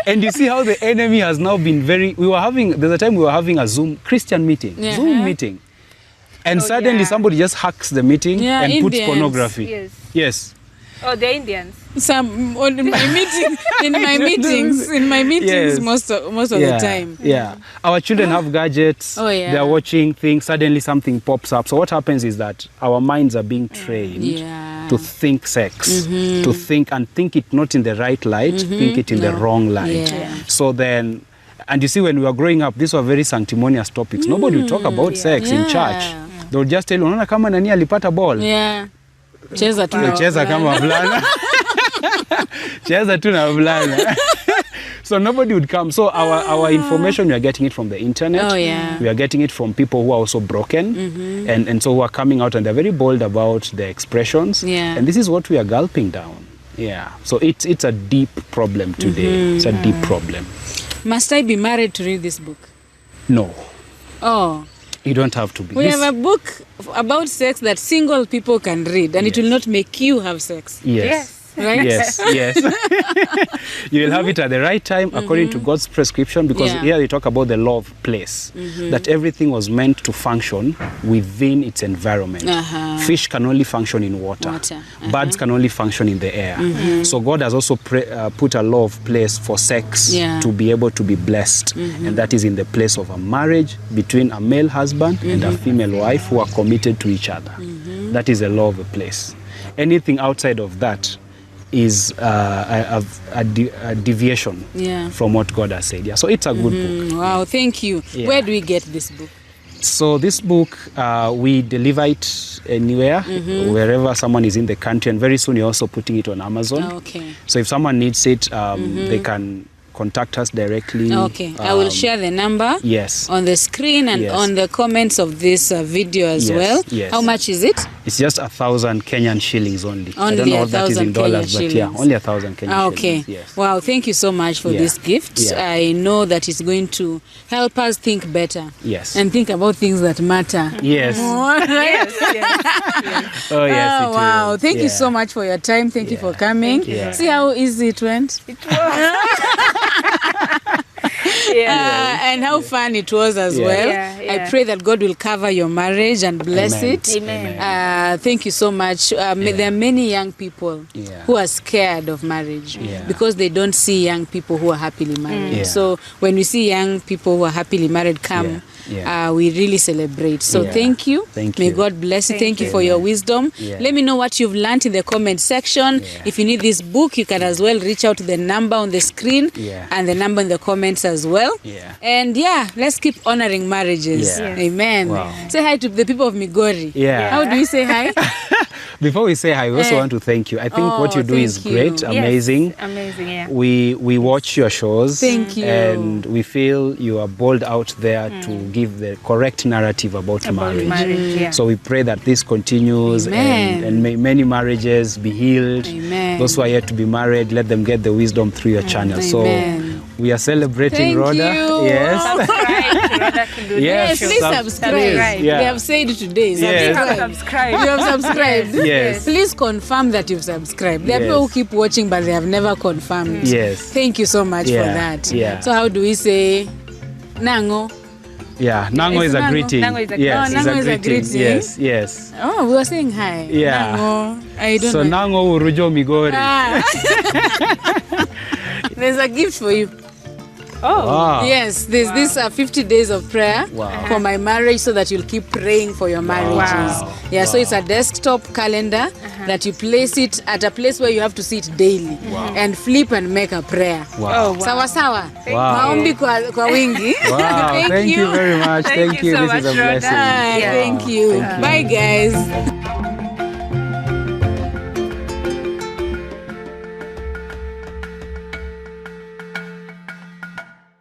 And you see how the enemy has now been there's a time we were having a Christian meeting, Zoom meeting. And suddenly somebody just hacks the meeting and puts pornography. Yes.
Oh, they're Indians.
In my meetings, most of the time.
Yeah. Our children have gadgets. They are watching things. Suddenly something pops up. So what happens is that our minds are being trained to think sex, to think it not in the right light, think it in the wrong light. So then, and you see, when we were growing up, these were very sanctimonious topics. Nobody would talk about sex in church. They would just tell you, unaona kama nani alipata ball.
Cheza
kama vulana. Cheza tu na vulana. So nobody would come. So our information, we are getting it from the internet. We are getting it from people who are also broken. And so who are coming out and they're very bold about their expressions. And this is what we are gulping down. So it's a deep problem today. It's a deep problem.
Must I be married to read this book?
No.
Oh.
You don't have to be.
We have a book about sex that single people can read, and it will not make you have sex.
Yes.
Right?
Yes. You will have it at the right time according to God's prescription, because here we talk about the law of place, that everything was meant to function within its environment. Fish can only function in water. Birds can only function in the air. So God has also put a law of place for sex to be able to be blessed. And that is in the place of a marriage between a male husband and a female wife who are committed to each other. That is a law of a place. Anything outside of that is a deviation from what God has said. So it's a good book.
Wow, thank you. Where do we get this book?
So this book, we deliver it anywhere, wherever someone is in the country, and very soon you're also putting it on Amazon.
Okay.
So if someone needs it, they can contact us directly.
Okay, I will share the number
Yes.
on the screen and
Yes.
on the comments of this video as
Yes,
well.
yes.
How much is it?
It's just 1,000 Kenyan shillings only. I don't
Only
know what that is
1,000
in dollars,
Kenyan
but yeah,
shillings.
only 1,000 Kenyan
Okay.
shillings. Yes.
Wow, thank you so much for
Yeah.
this gift.
Yeah.
I know that it's going to help us think better.
Yes.
And think about things that matter.
Yes.
More, right?
Yes, yes.
Oh, yes.
Oh,
it
wow.
will.
Thank you
Yeah.
so much for your time. Thank you for coming.
Thank you. Yeah.
See how easy it went? And how fun it was as
Yeah.
well.
Yeah, yeah.
I pray that God will cover your marriage and bless
Amen.
it.
Amen.
Thank you so much. There are many young people
Yeah.
who are scared of marriage
Yeah.
because they don't see young people who are happily married.
Yeah.
So when we see young people who are happily married come,
Yeah.
we really celebrate. So
Yeah.
thank you.
Thank
May
you.
God bless you. Thank you
you.
for your wisdom.
Yeah.
Let me know what you've learned in the comment section.
Yeah.
If you need this book, you can as well reach out to the number on the screen
Yeah.
and the number in the comments as well.
Yeah.
And yeah, let's keep honoring marriages.
Yeah.
Amen.
Wow.
Say hi to the people of Migori.
Yeah.
How do we say hi?
Before we say hi, we also want to thank you. I think what you do is
thank
great,
you.
amazing.
Yes, amazing, yeah.
We watch your shows.
Thank you.
And we feel you are bold out there to give the correct narrative about marriage.
Yeah.
So we pray that this continues
Amen.
and may many marriages be healed.
Amen.
Those who are yet to be married, let them get the wisdom through your channel.
Amen.
So we are celebrating
Thank
Rodah.
you.
Yes.
Subscribe to Rodah Kidula
Yes,
Please
Show.
subscribe.
Yeah.
We have said today.
Yes.
Subscribe. You have subscribed.
Yes.
Please confirm that you've subscribed. There are people who
Yes.
keep watching but they have never confirmed.
Yes.
Thank you so much for
Yeah.
that.
Yeah.
So how do we say Nango?
Yeah, Nango
It's
is a
Nango.
greeting.
Nango is a
Yes,
greeting.
it's
Nango is a greeting.
Yes, yes.
Oh, we were saying hi.
Yeah.
Nango. I don't
So
know.
Nango urujo migori.
Ah. There's a gift for you.
Oh,
Wow.
Yes, there's this 50 days of prayer
Wow.
for my marriage so that you'll keep praying for your marriages.
Wow.
Yeah, so it's a desktop calendar that you place it at a place where you have to see it daily and flip and make a prayer.
Wow.
Sawa sawa.
Wow.
Maombi kwa wingi.
Wow. Thank you very much.
Thank you so
This
much,
is a
Rodah.
blessing.
Ah,
Yeah.
Thank you. Bye guys.